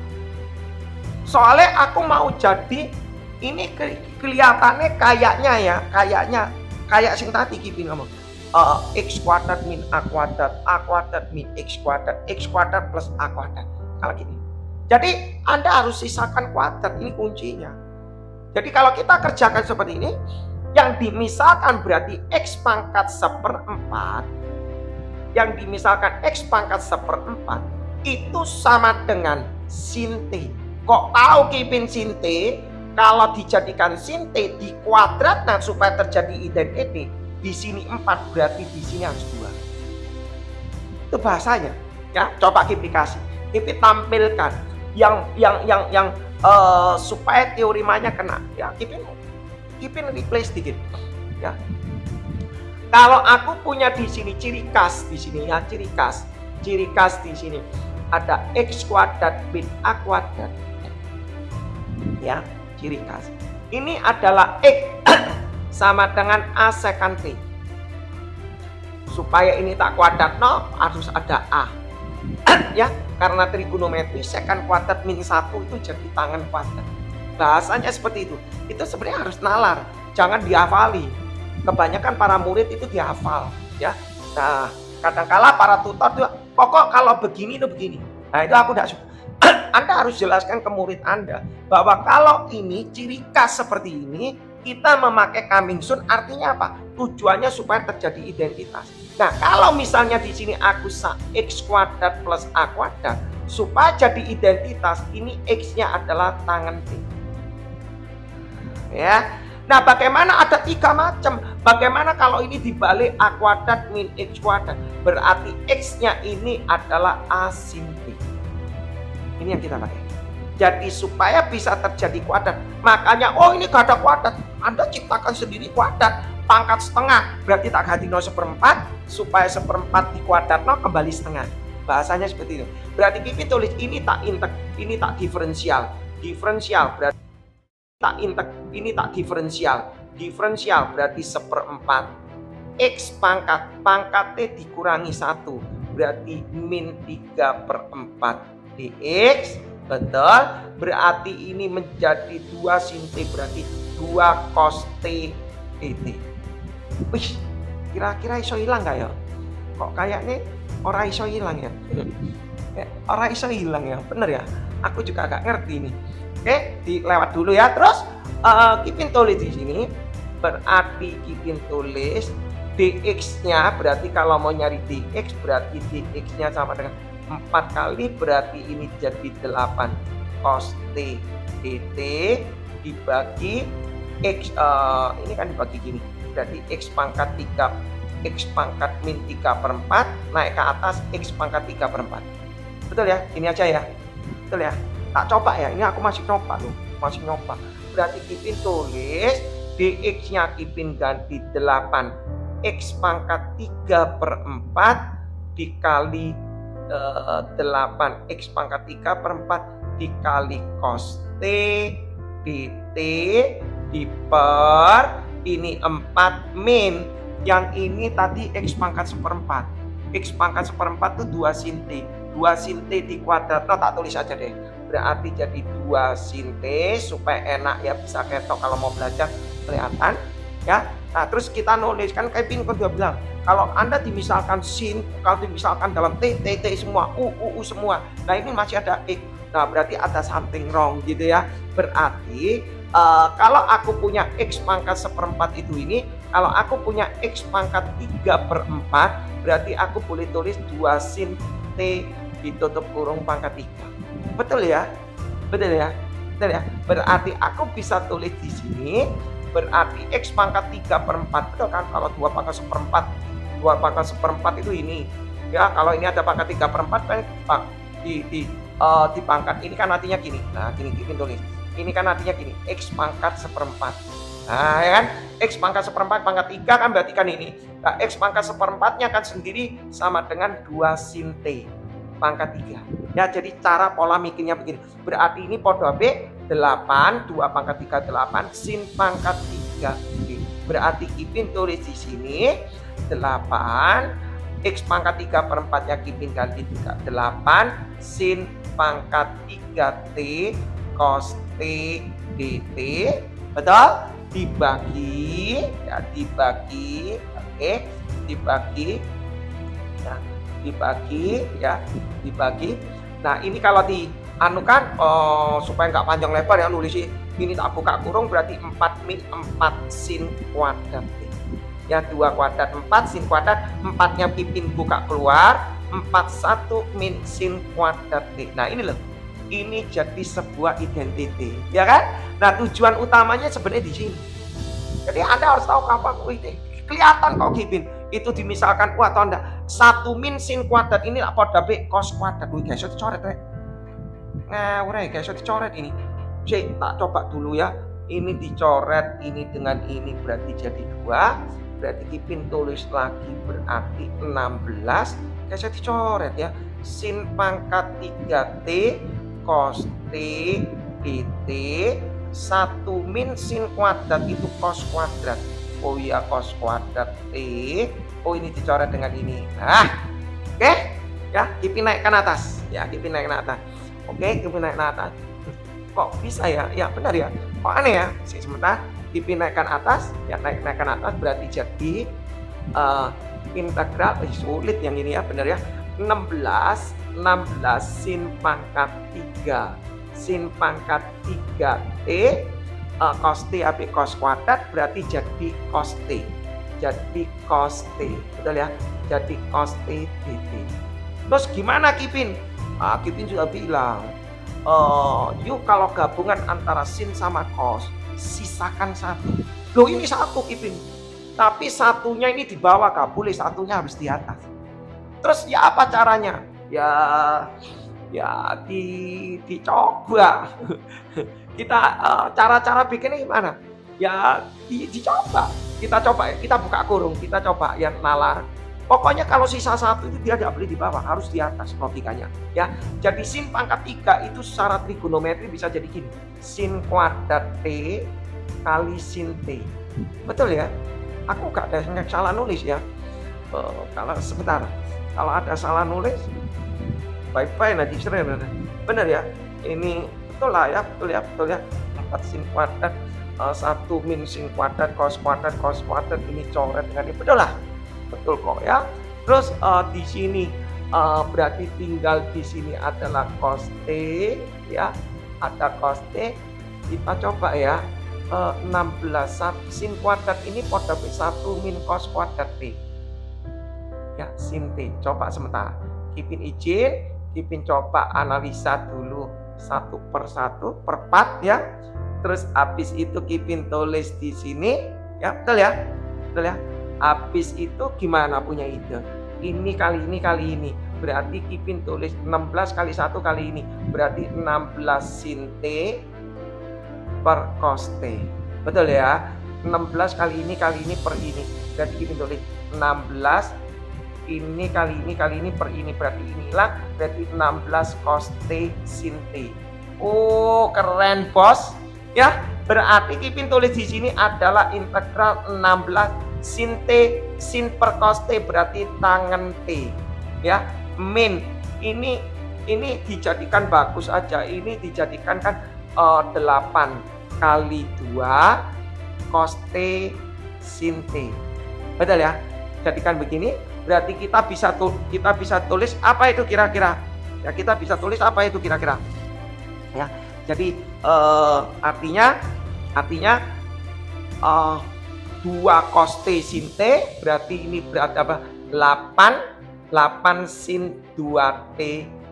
Soalnya aku mau jadi ini kelihatannya kayak sing tadi Kipin ngomong. X kuadrat min A kuadrat min X kuadrat plus A kuadrat. Kalau gini. Jadi Anda harus sisakan kuadrat, ini kuncinya. Jadi kalau kita kerjakan seperti ini, yang dimisalkan berarti X pangkat 1/4. Yang dimisalkan X pangkat 1/4 itu sama dengan sin T. Kok tahu Kipin sin T? Kalau dijadikan sin T di kuadrat, nah supaya terjadi identity, di sini 4 berarti di sini harus 2. Itu bahasanya. Ya, coba Kipin kasih. Kipin tampilkan yang supaya teorimanya kena. Ya, Kipin replace dikit. Ya. Kalau aku punya di sini ciri khas di sini ya, ciri khas di sini ada X kuadrat min A kuadrat. Ya, ciri khas. Ini adalah X sama dengan A secant T. Supaya ini tak kuadrat harus ada A. Ya, karena trigonometri secant kuadrat min 1 itu jadi tangan kuadrat. Bahasanya seperti itu. Itu sebenarnya harus nalar, jangan dihafali. Kebanyakan para murid itu dihafal, ya. Nah, kadangkala para tutor tuh pokok kalau begini itu begini. Nah, itu aku tidak suka. Anda harus jelaskan ke murid Anda bahwa kalau ini ciri khas seperti ini, kita memakai Kamingsut artinya apa? Tujuannya supaya terjadi identitas. Nah, kalau misalnya di sini aku X kuadrat plus A kuadrat, supaya jadi identitas, ini X-nya adalah tangan T. Ya. Nah, bagaimana ada 3 macam? Bagaimana kalau ini dibalik A kuadrat min X kuadrat? Berarti X-nya ini adalah A sin T. Ini yang kita pakai. Jadi supaya bisa terjadi kuadrat. Makanya, ini gak ada kuadrat. Anda ciptakan sendiri kuadrat. Pangkat setengah. Berarti tak ganti 1/4. Supaya 1/4 di kuadrat kembali setengah. Bahasanya seperti itu. Berarti Kipin tulis ini tak diferensial. Diferensial berarti ini tak diferensial. Diferensial berarti 1/4. X pangkatnya dikurangi 1 berarti min 3/4 dx. Betul, berarti ini menjadi 2 sin t berarti 2 cos t dt. Wih, kira-kira iso hilang gak ya? Kok kayaknya ora iso hilang ya? Ora iso hilang ya, bener ya? Aku juga agak ngerti nih. Oke, dilewat dulu ya. Terus Kipin tulis di sini, berarti Kipin tulis dx-nya, berarti kalau mau nyari dx berarti dx-nya sama dengan 4 kali, berarti ini jadi 8 cos t dt dibagi x, ini kan dibagi gini, berarti x pangkat min 3/4 naik ke atas x pangkat 3/4. Betul ya? Ini aja ya. Betul ya? Tak coba ya, ini aku masih nyoba loh, masih nyoba. Berarti Kipin tulis dx-nya Kipin ganti 8 x pangkat 3/4 dikali 8 x pangkat 3/4 dikali cos t dt diper ini 4 min, yang ini tadi x pangkat 1/4. X pangkat 1/4 itu 2 sin t. 2 sin t di kuadrat, tak tulis aja deh. Berarti jadi 2 sin t supaya enak ya, bisa ketok kalau mau belajar kelihatan ya. Nah, terus kita nulis kan kayak Kipin kedua bilang, kalau Anda dimisalkan sin, kalau dimisalkan dalam t semua, u semua. Nah, ini masih ada x. Nah, berarti ada something wrong gitu ya. Berarti kalau aku punya x pangkat 1/4 itu ini, kalau aku punya x pangkat 3/4, berarti aku boleh tulis 2 sin t ditutup kurung pangkat 3. Betul ya? Betul ya? Betul ya? Berarti aku bisa tulis di sini, berarti x pangkat 3/4, betul kan? Kalau 2 pangkat 1/4 itu ini ya, kalau ini ada pangkat 3/4 kan di pangkat ini kan artinya gini. Nah, gini Kipin tulis, ini kan artinya gini, x pangkat 1/4. Nah ya kan, x pangkat 1/4 pangkat 3 kan berarti kan ini. Nah, x pangkat 1/4-nya kan sendiri sama dengan 2 sin t pangkat 3 ya. Jadi cara pola mikirnya begini, berarti ini podo B 8, 2 pangkat 3 8 sin pangkat 3. Berarti Kipin tulis di sini 8 x pangkat 3/4 nya Kipin ganti 8 sin pangkat 3t cos t dt. Betul? Dibagi ya, dibagi, oke, dibagi ya, dibagi ya, dibagi. Nah, ini kalau di anu kan, supaya nggak panjang lebar ya nulis ini tak buka kurung, berarti 4 min 4 sin kuadrat ya, 2 kuadrat 4 sin kuadrat, 4-nya Kipin buka keluar, 41 min sin kuadrat t. Nah, ini loh, ini jadi sebuah identity ya kan. Nah, tujuan utamanya sebenarnya di sini. Jadi Anda harus tahu kapan ini kelihatan kok Kipin itu dimisalkan atau enggak 1 min sin kuadrat ini apa B cos kuadrat. Wih guys, dicoret rek. Nah, udah guys, dicoret ini. Cek, tak coba dulu ya. Ini dicoret, ini dengan ini berarti jadi 2. Berarti Kipin tulis lagi berarti 16. Guys, dicoret ya. Sin pangkat 3t cos t dt 1 min sin kuadrat itu cos kuadrat. Oh iya, cos kuadrat t. Oh, ini dicoret dengan ini. Nah, oke ya, Kipin naikkan atas ya, Kipin naikkan atas. Oke, Kipin naik ke atas. Kok bisa ya? Ya benar ya. Kok aneh ya? Sebentar, Kipin naikkan atas ya, naikkan atas berarti jadi integral sulit yang ini ya, benar ya. 16 sin pangkat 3 sin pangkat 3t cos t AB cos kuadrat berarti jadi cos t. Jadi cos t. Betul ya? Jadi cos t dt. Terus gimana Kipin? Kipin sudah bilang, yuk kalau gabungan antara sin sama cos, sisakan 1. Loh, ini 1 Kipin. Tapi satunya ini di bawah, gak boleh, satunya harus di atas. Terus ya apa caranya? Ya dicoba. Kita cara-cara bikinnya gimana? Ya dicoba. Kita coba ya, kita buka kurung, kita coba ya nalar Pokoknya kalau sisa 1 itu dia tidak boleh di bawah, harus di atas logikanya. Ya, jadi sin pangkat 3 itu secara trigonometri bisa jadi gini. Sin kuadrat T kali sin T. Betul ya? Aku gak ada yang salah nulis ya. Kalau sebentar, kalau ada salah nulis, bye-bye nanti sering. Bener ya? Ini betul lah ya, betul ya. 4 sin kuadrat, 1 min sin kuadrat, cos kuadrat, ini coret dengan ini. Betul lah. Betul kok ya. Terus di sini berarti tinggal di sini adalah cos T ya. Ada cos T. Kita coba ya. 16 sin kuadrat ini pada 1 min cos kuadrat T. Ya, sin T. Coba sebentar. Kipin izin, Kipin coba analisa dulu 1 per 1 per 4 ya. Terus habis itu Kipin tulis di sini ya, betul ya? Betul ya? Habis itu gimana punya ide? Ini kali ini. Berarti Kipin tulis 16 kali 1 kali ini. Berarti 16 sin T per cos T. Betul ya? 16 kali ini per ini. Berarti Kipin tulis 16 ini kali ini per ini. Berarti inilah berarti 16 cos T sin T. Oh, keren bos. Ya, berarti Kipin tulis di sini adalah integral 16 sin T sin per cos T berarti tangen T. Ya, min ini dijadikan bagus aja. Ini dijadikan kan 8 kali 2 cos T sin T. Betul ya? Jadikan begini, berarti kita bisa tulis apa itu kira-kira? Ya, kita bisa tulis apa itu kira-kira? Ya. Jadi artinya 2 cos T sin T berarti ini berarti apa? 8 sin 2T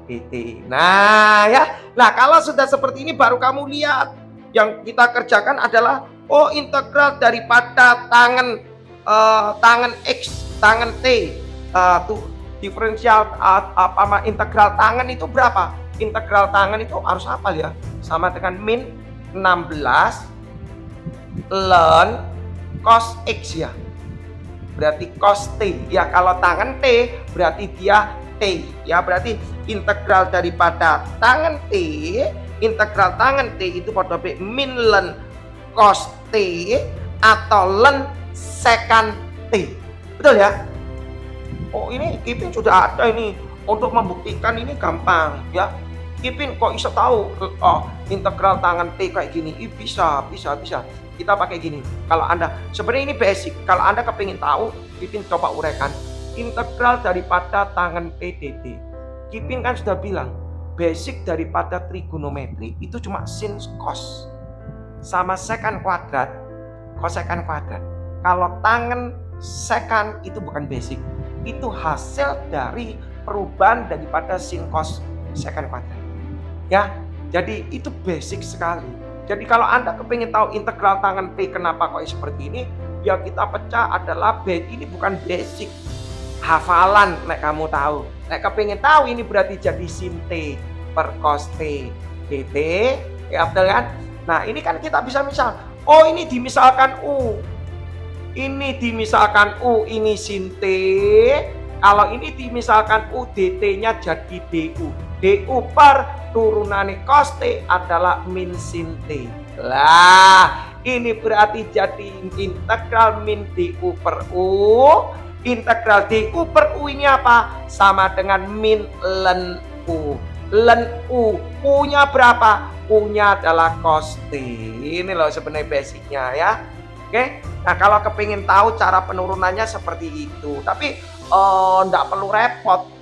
dt. Nah ya, nah kalau sudah seperti ini baru kamu lihat yang kita kerjakan adalah integral daripada tangen X, tangen T, tuh diferensial integral tangen itu berapa? Integral tangen itu harus hafal ya, sama dengan min 16 ln cos X ya. Berarti cos T. Ya kalau tangen T berarti dia T. Ya berarti integral daripada tangen T, integral tangen T itu pada min ln cos T atau ln secant T. Betul ya? Oh, ini Kipin sudah ada ini untuk membuktikan ini gampang ya. Kipin kok bisa tahu integral tangen T kayak gini? Bisa. Kita pakai gini. Kalau Anda sebenarnya ini basic. Kalau Anda kepingin tahu, Kipin coba uraikan integral daripada tangen T dt. Kipin kan sudah bilang basic daripada trigonometri itu cuma sin cos sama secant kuadrat, cosecant kuadrat. Kalau tangen secant itu bukan basic, itu hasil dari perubahan daripada sin cos secant kuadrat. Ya, jadi itu basic sekali. Jadi kalau Anda kepingin tahu integral tangen T kenapa kok seperti ini, ya kita pecah adalah ini bukan basic. Hafalan nek kamu tahu. Nek kepingin tahu ini berarti jadi sin T per cos T dt. Ya betul kan? Nah ini kan kita bisa misal. Ini dimisalkan U. Ini dimisalkan U, ini sin T. Kalau ini dimisalkan U, dt-nya jadi du. Du per turunane cos T adalah min sin T. Lah, ini berarti jadi integral min du per U. Integral du per U ini apa? Sama dengan min ln U. Ln U, U-nya berapa? U-nya adalah cos T. Ini loh sebenarnya basicnya ya. Oke, nah kalau kepingin tahu cara penurunannya seperti itu. Tapi enggak perlu repot.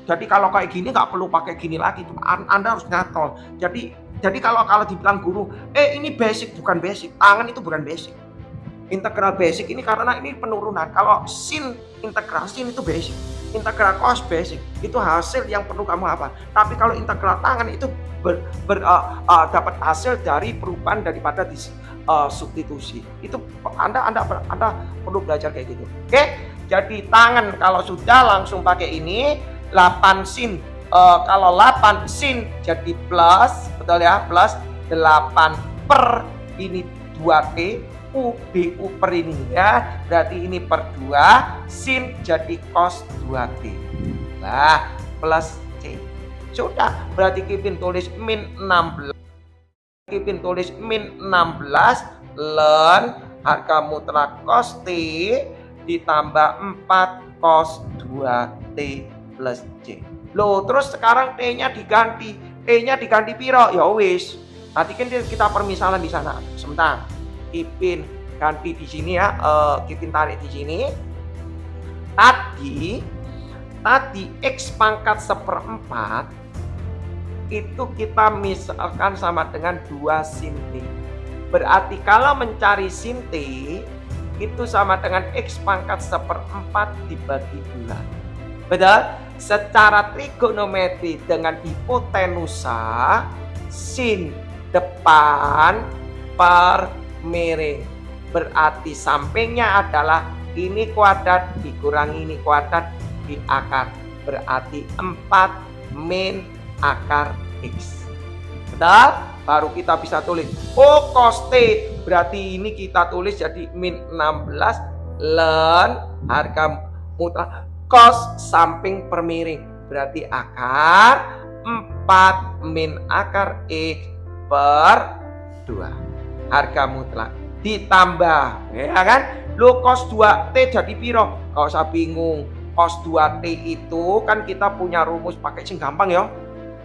Jadi kalau kayak gini nggak perlu pakai gini lagi, Anda harus nyatol. Jadi kalau dibilang guru, ini basic bukan basic, tangan itu bukan basic. Integral basic ini karena ini penurunan. Kalau sin integral sin itu basic, integral cos basic itu hasil yang perlu kamu hafal. Tapi kalau integral tangan itu dapat hasil dari perubahan daripada substitusi. Itu Anda perlu belajar kayak gitu. Oke, jadi tangan kalau sudah langsung pakai ini. 8 sin, kalau 8 sin jadi plus, betul ya, plus 8 per ini 2T UBU per ini ya. Berarti ini per 2, sin jadi cos 2T. Nah, plus C. Sudah, berarti Kipin tulis min 16. Kipin tulis min 16 ln harga mutlak cos T ditambah 4 cos 2T plus C. Loh, terus sekarang T-nya diganti. T-nya diganti piro? Ya wis. Nanti kan kita permisalan di sana. Sebentar. Kipin ganti di sini ya. Kipin tarik di sini. Tadi X pangkat 1/4 itu kita misalkan sama dengan 2 sin T. Berarti kalau mencari sin T itu sama dengan X pangkat 1/4 dibagi 2. Betul? Secara trigonometri dengan hipotenusa, sin depan per miring. Berarti sampingnya adalah ini kuadrat dikurangi ini kuadrat di akar. Berarti 4 min akar X. Betul? Baru kita bisa tulis. Oh, cos T. Berarti ini kita tulis jadi min 16 ln harga mutlak cos samping per miring. Berarti akar 4 min akar X per 2. Harga mutlak. Ditambah. Ya kan? Lo cos 2T jadi piro? Gak usah bingung. Cos 2T itu kan kita punya rumus pakai sing gampang ya.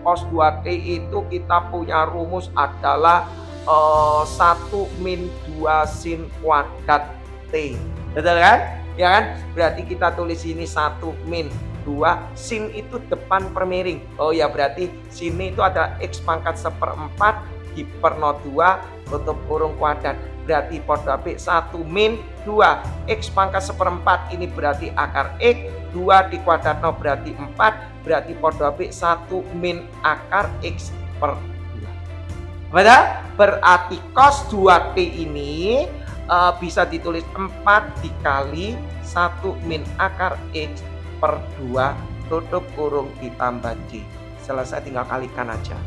Cos 2T itu kita punya rumus adalah 1 min 2 sin kuadrat T. Betul kan? Ya kan? Berarti kita tulis ini 1 min 2 sin itu depan per miring. Oh ya, berarti sini itu ada X pangkat 1/4 diperno 2 tutup kurung kuadrat. Berarti podo B 1 min 2 X pangkat 1/4 ini berarti akar X. 2 dikuadratno berarti 4. Berarti podo B 1 min akar X per 2. Betul? Berarti cos 2T ini bisa ditulis 4 dikali 1 min akar X per 2 tutup kurung ditambah C. Selesai, tinggal kalikan aja.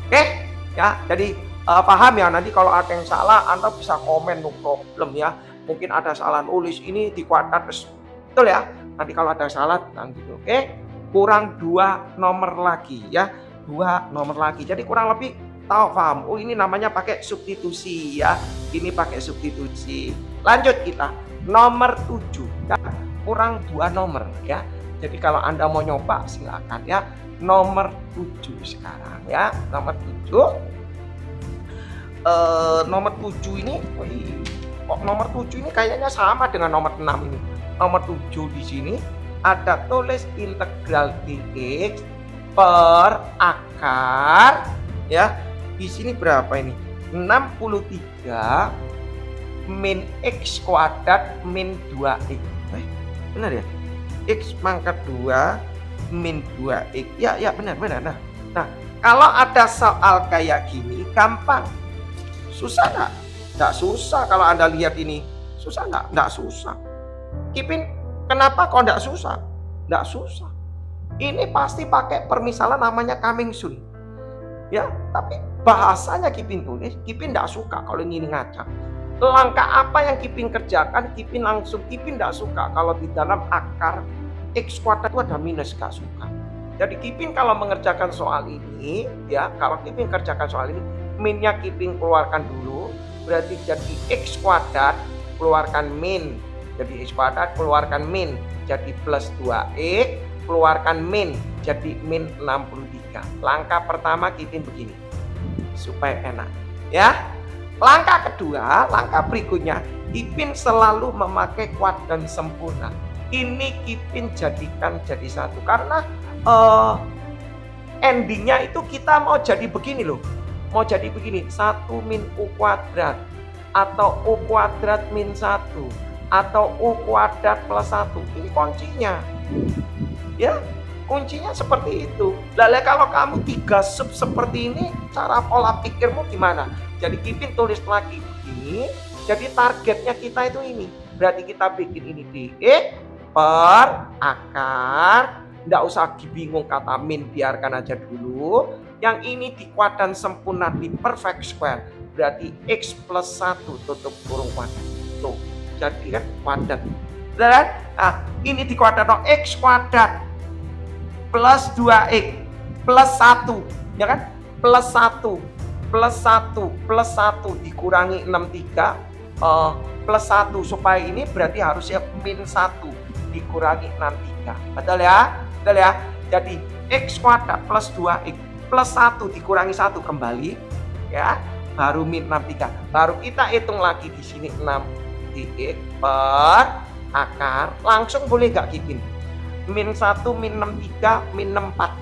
Oke? Ya, jadi paham ya. Nanti kalau ada yang salah Anda bisa komen, no problem ya. Mungkin ada salah nulis ini di kuadrat betul ya. Nanti kalau ada salah gitu. Oke? Kurang 2 nomor lagi ya. 2 nomor lagi. Jadi kurang lebih tahu paham. Oh, ini namanya pakai substitusi ya. Ini pakai substitusi. Lanjut kita. Nomor 7 ya. Kurang 2 nomor ya. Jadi kalau Anda mau nyoba silakan ya. Nomor 7 sekarang ya. Nomor 7. Nomor 7 ini kok nomor 7 ini kayaknya sama dengan nomor 6 ini. Nomor 7 di sini ada tulis integral dx per akar ya. Di sini berapa ini? 63 min x kuadrat min 2x. Benar ya? X pangkat 2 min 2x. Ya benar. Nah, kalau ada soal kayak gini gampang. Susah nggak? Nggak susah kalau Anda lihat ini. Susah nggak? Nggak susah. Kipin, kenapa kok nggak susah? Nggak susah. Ini pasti pakai permisalan namanya coming soon. Ya, tapi bahasanya Kipin tulis, Kipin nggak suka kalau ini ngacak. Langkah apa yang Kipin kerjakan, Kipin nggak suka kalau di dalam akar X kuadrat itu ada minus, nggak suka. Jadi Kipin kalau mengerjakan soal ini, ya kalau Kipin kerjakan soal ini, minnya Kipin keluarkan dulu, berarti jadi X kuadrat keluarkan min, jadi X kuadrat keluarkan min, jadi plus 2x, keluarkan min, jadi min 63. Langkah pertama Kipin begini, supaya enak ya. Langkah kedua, langkah berikutnya, Kipin selalu memakai kuadran sempurna. Ini Kipin jadikan jadi satu, karena endingnya itu kita mau jadi begini loh. Mau jadi begini, 1 min U kuadrat, atau U kuadrat min 1, atau U kuadrat plus 1. Ini kuncinya. Ya, kuncinya seperti itu. Lalu kalau kamu 3 sub seperti ini, cara pola pikirmu gimana? Jadi Kipin tulis lagi begini, jadi targetnya kita itu ini. Berarti kita bikin ini dx per akar. Nggak usah bingung kata min, biarkan aja dulu. Yang ini di kuadran sempurna, di perfect square. Berarti x plus 1 tutup kurung kuadrat. jadi kan kuadrat. Dan ini di kuadrat X kuadrat plus 2X plus 1, ya kan? Plus 1 plus 1 plus 1 dikurangi 63 plus 1, supaya ini berarti harusnya min 1 dikurangi 63. Betul ya? Betul ya? Jadi X kuadrat plus 2X plus 1 dikurangi 1 kembali, ya, baru min 63. Baru kita hitung lagi di sini 6x per akar. Langsung boleh gak Kipin? Min 1 min 63 min 64.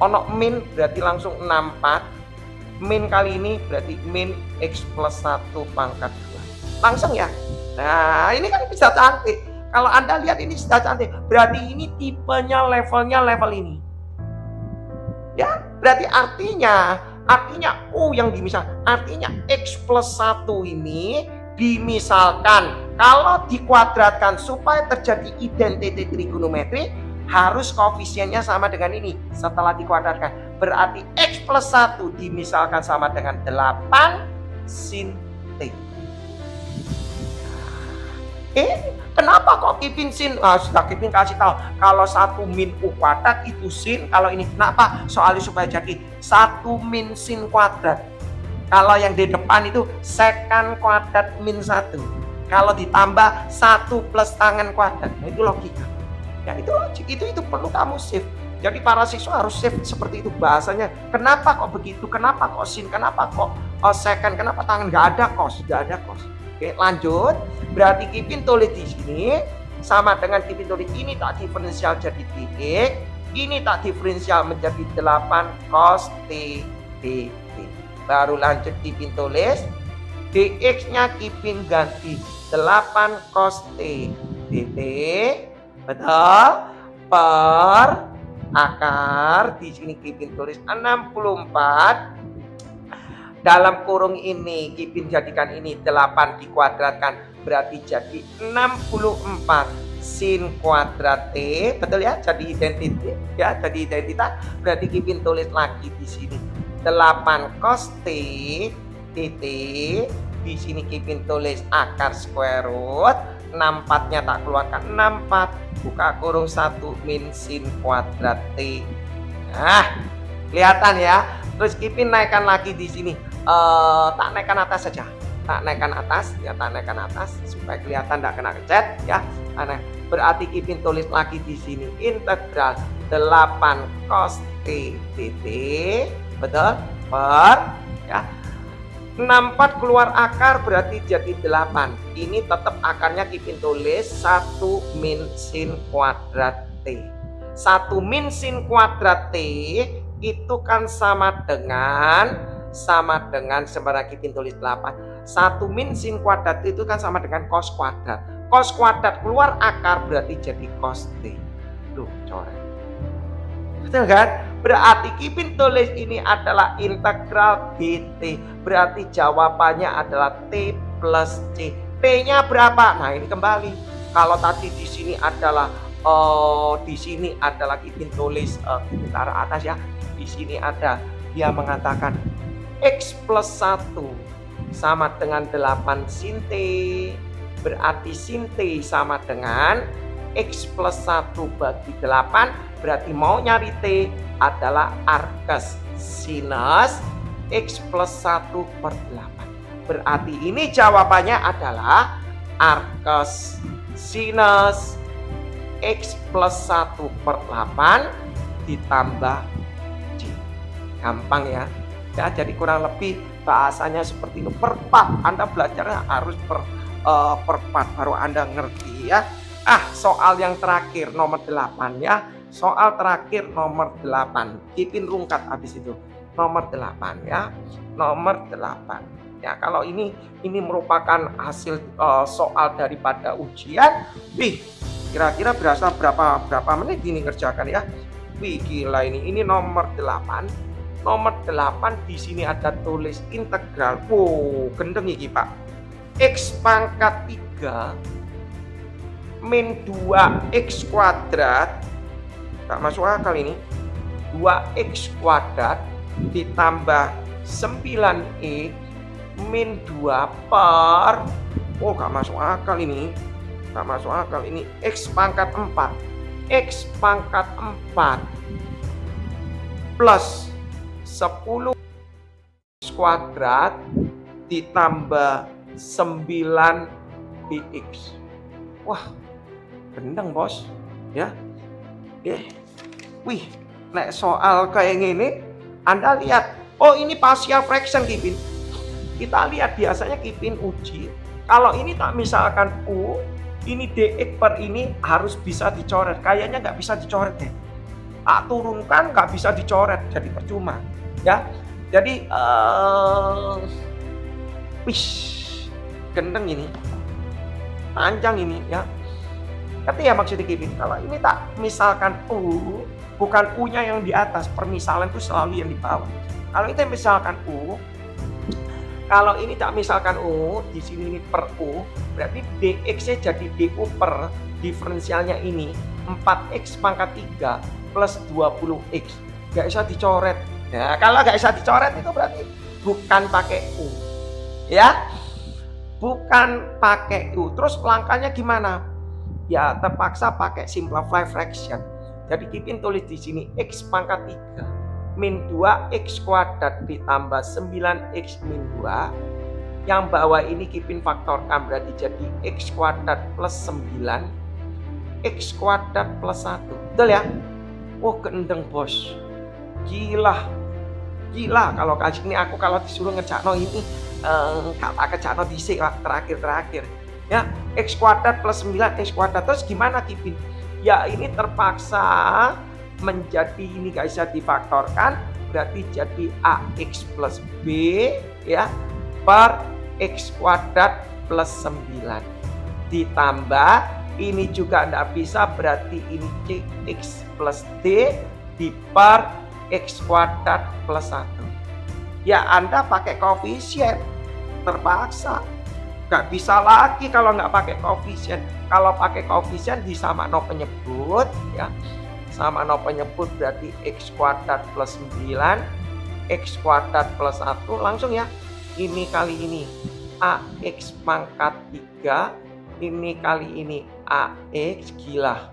Ono min berarti langsung 64. Min kali ini berarti min X plus 1 pangkat 2. Langsung ya. Nah, ini kan bisa cantik. Kalau Anda lihat ini sudah cantik. Berarti ini tipenya levelnya level ini. Ya, berarti artinya yang dimisal. Artinya X plus 1 ini dimisalkan. Kalau dikuadratkan supaya terjadi identity trigonometri, harus koefisiennya sama dengan ini setelah dikuadratkan. Berarti X plus 1 dimisalkan sama dengan 8 sin T. Kenapa kok Kipin sin? Sudah Kipin kasih tahu. Kalau 1 min U kuadrat itu sin. Kalau ini kenapa? Soalnya supaya jadi 1 min sin kuadrat. Kalau yang di depan itu secant kuadrat min 1. Kalau ditambah 1 plus tangan kuadrat. Nah, itu logika. Ya, itu logik, itu perlu kamu save. Jadi para siswa harus save seperti itu bahasanya. Kenapa kok begitu? Kenapa kok sin? Kenapa kok second? Kenapa tangan? Nggak ada cos, nggak ada cos. Oke, lanjut. Berarti Kipin tulis di sini sama dengan Kipin tulis ini tak diferensial jadi titik, ini tak diferensial menjadi 8 cos T dt. Baru lanjut Kipin tulis dx-nya Kipin ganti 8 cos T dt. Betul? Per akar di sini Kipin tulis 64. Dalam kurung ini Kipin jadikan ini 8 dikuadratkan berarti jadi 64 sin kuadrat T. Betul ya? Jadi identitas ya, jadi identitas. Berarti Kipin tulis lagi di sini 8 cos T dt. Di sini Kipin tulis akar square root. 64-nya tak keluarkan 64 buka kurung 1 min sin kuadrat T. Nah, kelihatan ya. Terus Kipin naikkan lagi di sini. Tak naikkan atas saja. Tak naikkan atas ya, tak naikkan atas supaya kelihatan tidak kena cat ya. Nah, berarti Kipin tulis lagi di sini integral 8 cos T dt. Betul? Per ya. 64 keluar akar berarti jadi 8. Ini tetap akarnya Kipin tulis 1 min sin kuadrat T. 1 min sin kuadrat T itu kan sama dengan sebenarnya Kipin tulis 8. 1 min sin kuadrat itu kan sama dengan cos kuadrat. Cos kuadrat keluar akar berarti jadi cos T. Duh, coret. Betul kan? Berarti Kipin tulis ini adalah integral dt. Berarti jawabannya adalah T plus C. T-nya berapa? Nah, ini kembali. Kalau tadi di sini adalah Kipin tulis Kipin taruh atas ya. Di sini ada dia mengatakan X plus 1 sama dengan 8 sin T. Berarti sin T sama dengan X plus 1 bagi 8. Berarti mau nyari T adalah arcus sinus X plus 1 per 8. Berarti ini jawabannya adalah arcus sinus X plus 1 per 8 ditambah C. Gampang ya. Ya, jadi kurang lebih bahasanya seperti itu. Per part Anda belajarnya harus per part baru Anda ngerti ya. Soal yang terakhir nomor 8 ya. Soal terakhir nomor 8. Kipin rungkat habis itu. Nomor 8 ya. Nomor 8. Ya, kalau ini merupakan hasil soal daripada ujian. Wih, kira-kira berasa berapa menit ini ngerjakan ya. Wih, gila ini. Ini nomor 8. Nomor 8 di sini ada tulis integral. Wow, gendeng iki, Pak. X pangkat 3 min 2x kuadrat. Tak masuk akal ini. 2x kuadrat ditambah 9x min 2 per Oh, gak masuk akal ini. Gak masuk akal ini. X pangkat 4. X pangkat 4 plus 10 X kuadrat ditambah 9 dx. Wah, gendeng bos. Ya. Wih, nek soal kayak gini, Anda lihat. Oh, ini partial fraction, Kipin. Kita lihat biasanya Kipin uji. Kalau ini tak misalkan U, ini dx per ini harus bisa dicoret. Kayaknya nggak bisa dicoret deh. Tak turunkan nggak bisa dicoret, jadi percuma. Ya, jadi gendeng ini, panjang ini ya. Ngerti ya maksudnya Kipin? Kalau ini tak misalkan U, bukan U-nya yang di atas, permisalan itu selalu yang di bawah. Kalau itu misalkan U, kalau ini tak misalkan U, di sini ini per U, berarti dx-nya jadi du per diferensialnya ini 4x pangkat 3 plus 20x. Gak bisa dicoret. Ya, kalau gak bisa dicoret itu berarti bukan pakai U. Ya, bukan pakai U. Terus langkahnya gimana? Ya terpaksa pakai simplify fraction. Jadi Kipin tulis di sini x pangkat 3 min 2x kuadrat ditambah 9x min 2. Yang bawah ini Kipin faktorkan berarti jadi x kuadrat plus 9 x kuadrat plus 1. Betul ya? Oh, gendeng bos. Gila kalau kasih ini aku kalau disuruh ngejak ini kata kejak disik lah terakhir ya. X kuadrat plus 9 x kuadrat. Terus gimana Kipin? Ya ini terpaksa menjadi ini gak bisa difaktorkan, berarti jadi ax plus b ya per x kuadrat plus 9 ditambah ini juga tidak bisa, berarti ini cx plus d di per x kuadrat plus 1. Ya Anda pakai koefisien, terpaksa. Gak bisa lagi kalau nggak pakai koefisien. Kalau pakai koefisien disamakno penyebut ya. Sama no penyebut berarti x kuadrat plus 9 x kuadrat plus 1 langsung ya. Ini kali ini ax pangkat 3, ini kali ini ax, gila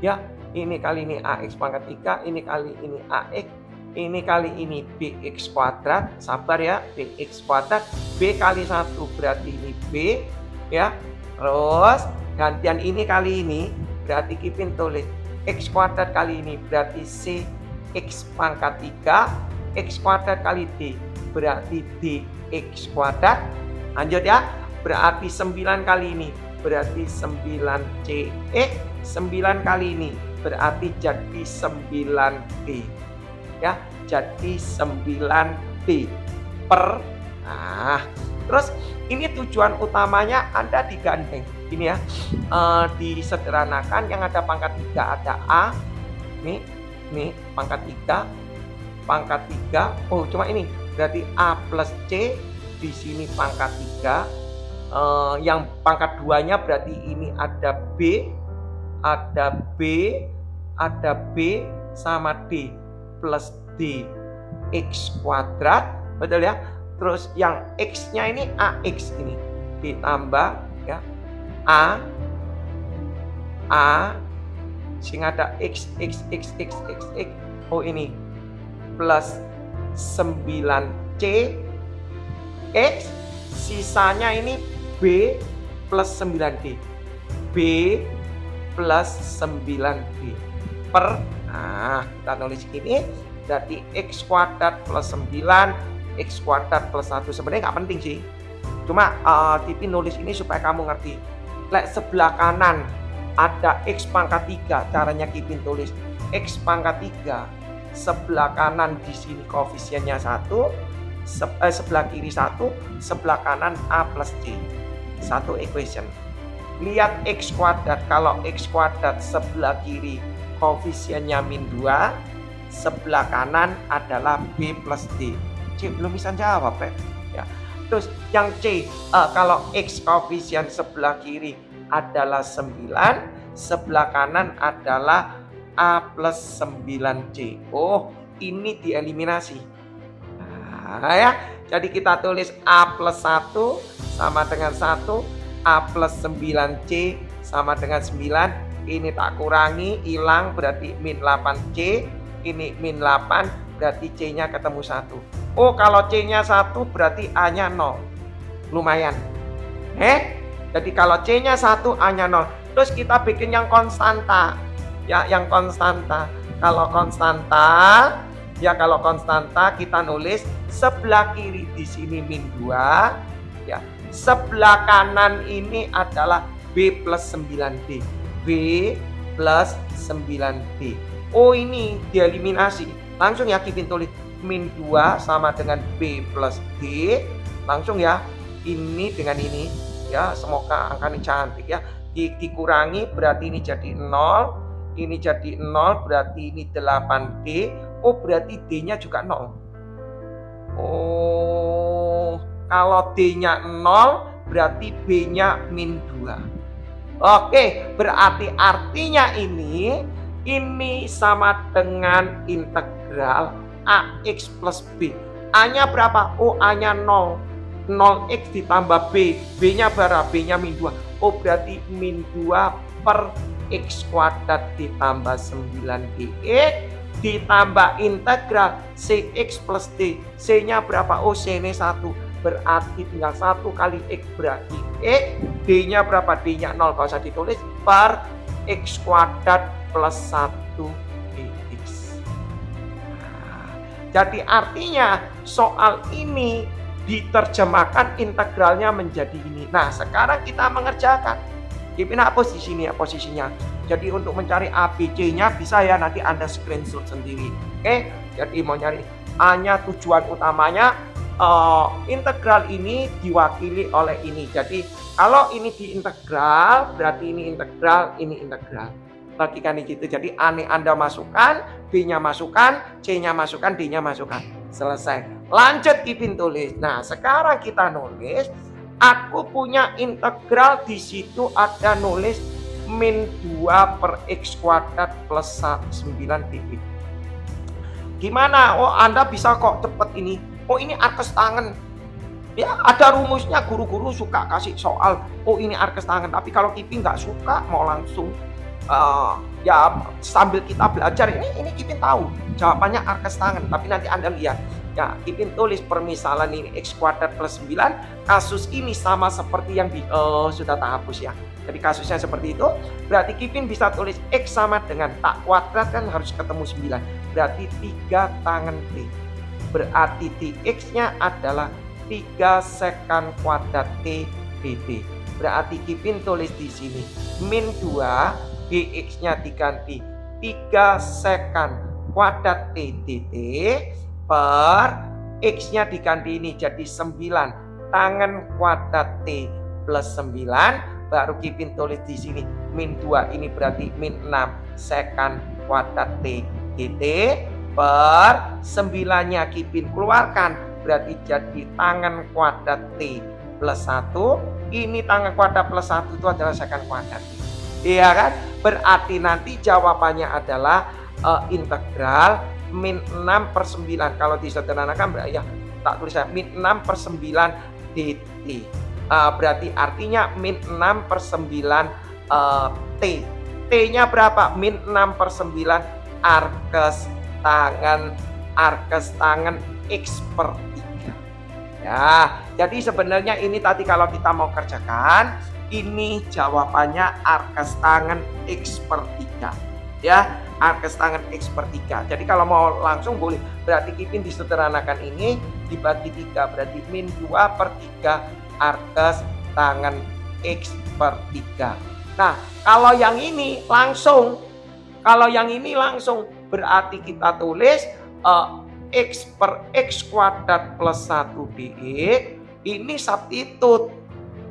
ya. Ini kali ini ax pangkat 3, ini kali ini ax, ini kali ini bx kuadrat, sabar ya, bx kuadrat, b kali 1 berarti ini b ya. Terus gantian ini kali ini berarti Kipin tulis x kuadrat kali ini berarti c x pangkat 3, x kuadrat kali d berarti dx kuadrat. Lanjut ya, berarti 9 kali ini berarti 9c, 9 kali ini berarti jadi 9d ya, jadi 9d per. Nah, terus ini tujuan utamanya Anda digandeng ini ya, disederhanakan. Yang ada pangkat 3 ada A, nih pangkat 3, oh cuma ini berarti A plus C, di sini pangkat 3, yang pangkat 2 nya berarti ini ada B, ada B sama D plus D X kuadrat, betul ya. Terus yang X nya ini AX ini ditambah ya A sing ada X. Oh ini plus 9C X, sisanya ini B plus 9D, B plus 9D per. Nah, kita tulis gini berarti X kuadrat plus 9 X kuadrat plus 1. Sebenarnya nggak penting sih, cuma Kipin nulis ini supaya kamu ngerti. Lek sebelah kanan ada X pangkat 3, caranya Kipin tulis X pangkat 3, sebelah kanan di sini koefisiennya 1, sebelah kiri 1, sebelah kanan A plus C, satu equation. Lihat X kuadrat, kalau X kuadrat sebelah kiri koefisiennya min 2, sebelah kanan adalah B plus D. C belum bisa jawab ya. Terus yang C, kalau X koefisien sebelah kiri adalah 9, sebelah kanan adalah A plus 9C. Oh, ini dieliminasi. Nah ya, jadi kita tulis A plus 1 sama dengan 1, A plus 9C sama dengan 9. Ini tak kurangi, hilang berarti min 8C. Ini min 8 berarti C-nya ketemu 1. Oh, kalau C-nya 1 berarti A-nya 0. Lumayan. Jadi kalau C-nya 1, A-nya 0. Terus kita bikin yang konstanta. Ya, yang konstanta. Kalau konstanta kita nulis sebelah kiri di sini min 2. Ya, sebelah kanan ini adalah B plus 9D. B plus 9D. Oh, ini dieliminasi. Langsung ya Kipin tulis min 2 sama dengan B plus D. Langsung ya, ini dengan ini. Ya, semoga angkanya cantik ya. Dikurangi berarti ini jadi 0. Ini jadi 0 berarti ini 8D. Oh, berarti D-nya juga 0. Oh, kalau D-nya 0 berarti B-nya min 2. Oke, berarti artinya ini sama dengan integral AX plus B. A-nya berapa? Oh, A-nya 0. 0X ditambah B. B-nya berapa? B-nya min 2. Oh, berarti min 2 per X kuadrat ditambah 9DX ditambah integral CX plus D. C-nya berapa? Oh, C-nya 1. Berarti tinggal 1 kali X berarti X. D-nya berapa? D-nya 0. Kalau usah ditulis per X kuadrat plus 1 DX. Nah, jadi artinya soal ini diterjemahkan integralnya menjadi ini. Nah, sekarang kita mengerjakan. Kipin hapus di sini ya posisinya. Jadi untuk mencari ABC-nya bisa ya nanti Anda screenshot sendiri. Oke, jadi mau nyari A-nya tujuan utamanya integral ini diwakili oleh ini. Jadi kalau ini diintegral berarti ini integral, ini integral. Bagikan gitu. Jadi A-nya Anda masukkan, B-nya masukkan, C-nya masukkan, D-nya masukkan. Selesai. Lanjut Kipin tulis. Nah, sekarang kita nulis. Aku punya integral di situ ada nulis min 2 per X kuadrat plus 9 dx. Gimana? Oh, Anda bisa kok cepet ini. Oh, ini arkes tangan. Ya, ada rumusnya, guru-guru suka kasih soal. Oh, ini arkes tangan. Tapi kalau Kipin nggak suka, mau langsung ya sambil kita belajar ini Kipin tahu jawabannya arkes tangan. Tapi nanti Anda lihat. Ya, Kipin tulis permisalan ini X kuadrat plus 9. Kasus ini sama seperti yang sudah tak hapus ya. Jadi kasusnya seperti itu. Berarti Kipin bisa tulis X sama dengan tak kuadrat kan harus ketemu 9. Berarti 3 tangan T. Berarti Dx-nya adalah 3 sekan kuadrat T dt. Berarti Kipin tulis di sini min 2 Dx-nya diganti 3 sekan kuadrat T dt per X-nya diganti ini jadi 9 tangan kuadrat T plus 9. Baru Kipin tulis di sini min 2 ini berarti min 6 sekan kuadrat T dt per 9-nya Kipin keluarkan berarti jadi tangan kuadrat T plus 1. Ini tangan kuadrat plus 1 itu adalah sekan kuadrat. Iya kan? Berarti nanti jawabannya adalah integral min 6 per 9. Kalau disederhanakan berarti ya tak tulis saya min 6 per 9 dt. Berarti artinya min 6 per 9 T. T-nya berapa? Min 6 per 9 arkes tangan X per 3. Ya, jadi sebenarnya ini tadi kalau kita mau kerjakan, ini jawabannya arkes tangan X per 3. Ya, arkes tangan X per 3. Jadi kalau mau langsung boleh. Berarti Kipin disederhanakan ini dibagi 3. Berarti min 2 per 3 arkes tangan X per 3. Nah, kalau yang ini langsung berarti kita tulis X per X kuadrat plus 1 dx. Ini substitute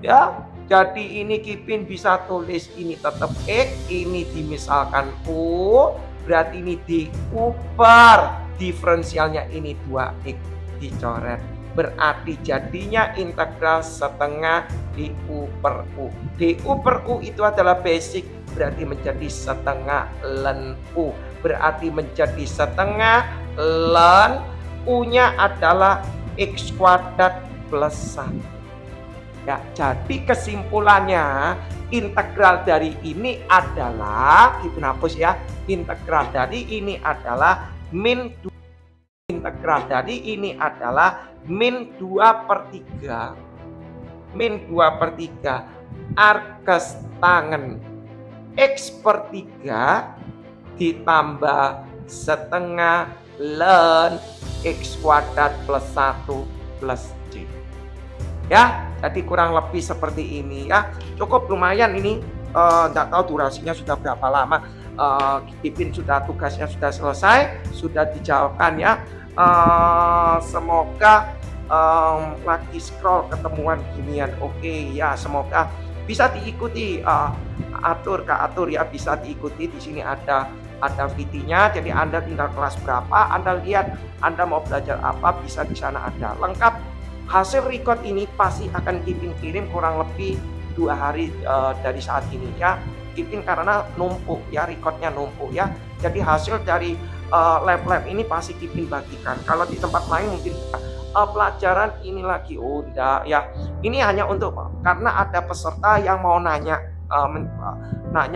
ya. Jadi ini Kipin bisa tulis ini tetap X, ini dimisalkan U, berarti ini DU per diferensialnya ini 2X dicoret. Berarti jadinya integral setengah DU per U. DU per U itu adalah basic, berarti menjadi setengah ln U. Berarti menjadi setengah ln U-nya adalah X kuadrat plus 1. Ya, jadi kesimpulannya integral dari ini adalah, Kipin hapus ya, integral dari ini adalah min 2, integral dari ini adalah min 2/3, min 2/3 arkes tangen x/3 ditambah setengah ln x kuadrat plus 1 plus c. Ya, jadi kurang lebih seperti ini ya. Cukup lumayan ini, enggak tahu durasinya sudah berapa lama. Kipin sudah tugasnya sudah selesai, sudah dijawabkan ya. Semoga lagi scroll ketemuan ginian. Oke ya, semoga bisa diikuti, atur ya, bisa diikuti. Di sini ada VT-nya, jadi Anda tinggal kelas berapa, Anda lihat Anda mau belajar apa, bisa di sana ada lengkap. Hasil record ini pasti akan Kipin kirim kurang lebih 2 hari dari saat ini ya. Kipin karena numpuk ya, recordnya numpuk ya. Jadi hasil dari lab-lab ini pasti Kipin bagikan. Kalau di tempat lain mungkin pelajaran ini lagi enggak ya. Ini hanya untuk karena ada peserta yang mau nanya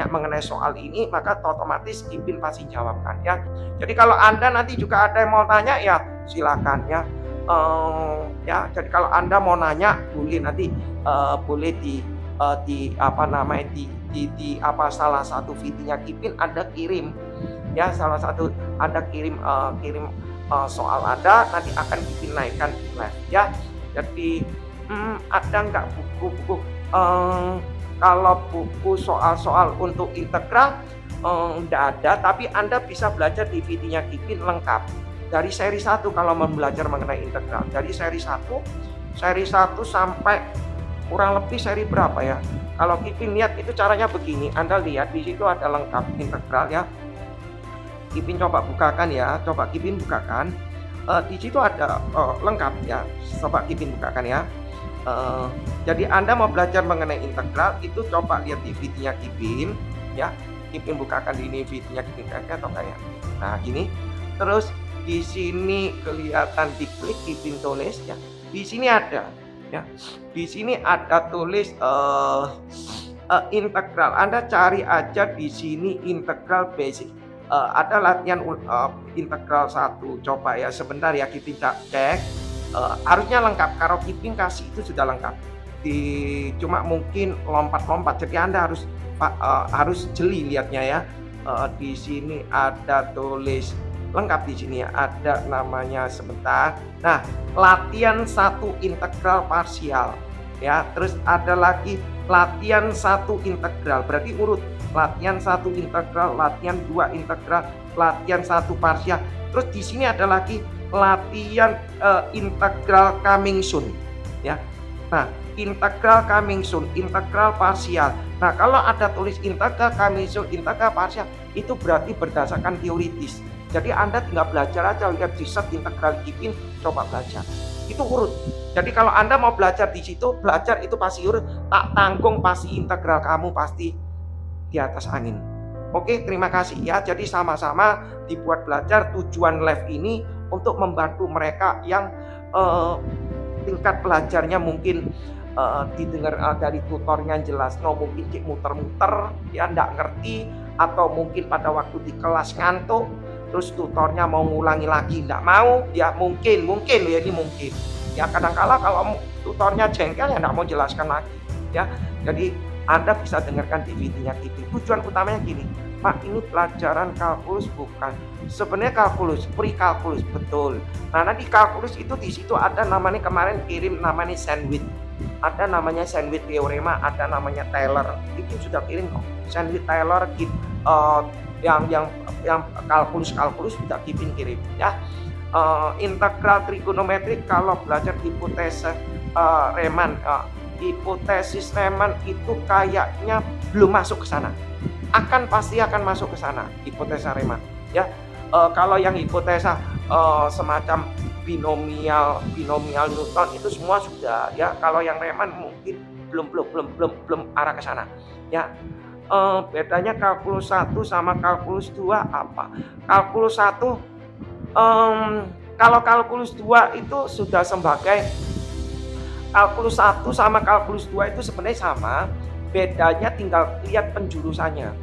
mengenai soal ini, maka otomatis Kipin pasti jawabkan ya. Jadi kalau Anda nanti juga ada yang mau tanya ya silakan ya. Ya, jadi kalau Anda mau nanya boleh nanti boleh di salah satu videonya Kipin Anda kirim ya, salah satu Anda kirim soal Anda, nanti akan Kipin naikkan di live ya. Jadi ada nggak buku-buku, kalau buku soal-soal untuk integral nggak ada, tapi Anda bisa belajar di videonya Kipin lengkap dari seri 1 kalau mau belajar mengenai integral. Dari seri 1 sampai kurang lebih seri berapa ya. Kalau Kipin lihat itu caranya begini, Anda lihat di situ ada lengkap integral ya. Kipin coba bukakan ya, coba Kipin bukakan. Di situ ada lengkap ya, coba Kipin bukakan ya. Jadi Anda mau belajar mengenai integral itu coba lihat di videonya Kipin ya. Kipin bukakan di ini videonya Kipin atau enggak ya. Nah gini, terus di sini kelihatan diklik Kipin tulis ya. Di sini ada ya. Di sini ada tulis integral. Anda cari aja di sini integral basic. Ada latihan integral 1. Coba ya sebentar ya Kipin cek. Harusnya lengkap. Kalau Kipin kasih itu sudah lengkap. Cuma mungkin lompat-lompat. Jadi Anda harus jeli lihatnya ya. Di sini ada tulis lengkap, di sini ya, ada namanya sebentar. Nah, latihan 1 integral parsial ya. Terus ada lagi latihan 1 integral, berarti urut latihan 1 integral, latihan 2 integral, latihan 1 parsial. Terus di sini ada lagi latihan integral coming soon ya. Nah, integral coming soon, integral parsial. Nah, kalau ada tulis integral coming soon, integral parsial, itu berarti berdasarkan teoritis. Jadi Anda tinggal belajar aja, lihat di set integral Kipin, coba belajar. Itu urut. Jadi kalau Anda mau belajar di situ, belajar itu pasti urut. Tak tanggung pasti integral kamu pasti di atas angin. Oke, terima kasih ya. Jadi sama-sama dibuat belajar. Tujuan live ini untuk membantu mereka yang tingkat belajarnya mungkin didengar dari tutornya jelas, mungkin muter-muter ya, nggak ngerti, atau mungkin pada waktu di kelas ngantuk, terus tutornya mau ngulangi lagi nggak mau ya, mungkin ya, ini mungkin ya, kadang-kala kalau tutornya jengkel ya nggak mau jelaskan lagi ya. Jadi Anda bisa dengarkan di videonya Kipin. Tujuan utamanya gini, Pak, ini pelajaran kalkulus bukan? Sebenarnya kalkulus, pre-kalkulus, betul. Nah, nanti kalkulus itu di situ ada namanya, kemarin kirim namanya sandwich. Ada namanya sandwich teorema, ada namanya Taylor. Itu sudah kirim kok. Sandwich Taylor yang kalkulus sudah Kipin kirim ya. Integral trigonometrik kalau belajar hipotesis Riemann, hipotesis Riemann itu kayaknya belum masuk ke sana. Pasti akan masuk ke sana hipotesa Riemann ya. Kalau yang hipotesa semacam binomial Newton itu semua sudah ya. Kalau yang Riemann mungkin belum arah ke sana ya. Bedanya kalkulus 1 sama kalkulus 2 apa? Kalkulus 1 kalau kalkulus 2 itu sudah sebagai Kalkulus 1 sama kalkulus 2 itu sebenarnya sama, bedanya tinggal lihat penjurusannya.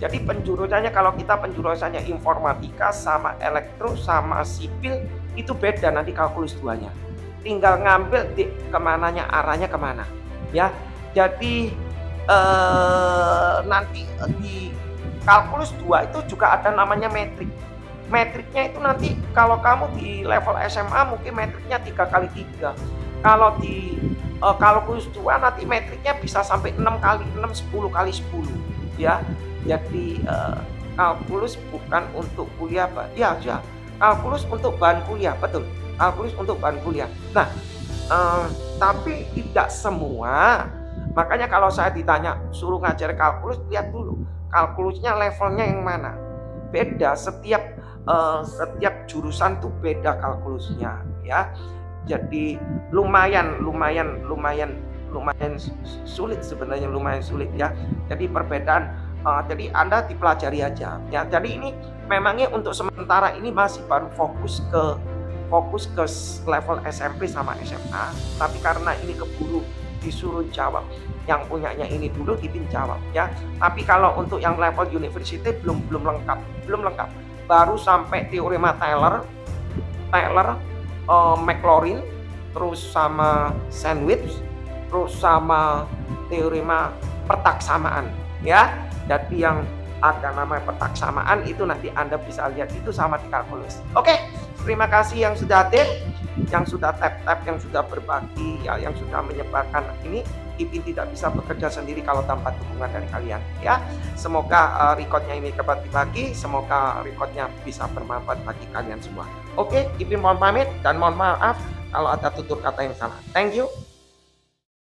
Jadi penjurusannya, kalau kita penjurusannya informatika sama elektro sama sipil itu beda nanti kalkulus 2-nya. Tinggal ngambil di kemananya, arahnya kemana ya. Jadi nanti di kalkulus 2 itu juga ada namanya metrik. Metriknya itu nanti kalau kamu di level SMA mungkin metriknya 3x3. Kalau di kalkulus 2 nanti metriknya bisa sampai 6x6, 10x10 ya. Jadi kalkulus bukan untuk kuliah, Pak. Ya, ya. Kalkulus untuk bahan kuliah, betul. Kalkulus untuk bahan kuliah. Nah, tapi tidak semua. Makanya kalau saya ditanya suruh ngajar kalkulus, lihat dulu kalkulusnya levelnya yang mana. Beda, setiap jurusan tuh beda kalkulusnya ya. Jadi lumayan sulit sebenarnya, lumayan sulit ya. Jadi perbedaan, jadi Anda dipelajari aja ya. Jadi ini memangnya untuk sementara ini masih baru fokus ke level SMP sama SMA. Tapi karena ini keburu disuruh jawab, yang punyanya ini dulu Ipin jawab ya. Tapi kalau untuk yang level university belum lengkap. Baru sampai teorema Taylor, Maclaurin, terus sama sandwich, terus sama teorema pertaksamaan ya. Jadi yang ada namanya pertaksamaan itu nanti Anda bisa lihat itu sama di kalkulus. Oke, terima kasih yang sudah hadir, yang sudah tap, yang sudah berbagi ya, yang sudah menyebarkan ini. Ipin tidak bisa bekerja sendiri kalau tanpa dukungan dari kalian ya. Semoga recordnya ini dapat dibagi, semoga recordnya bisa bermanfaat bagi kalian semua. Oke, Ipin mohon pamit dan mohon maaf kalau ada tutur kata yang salah. Thank you.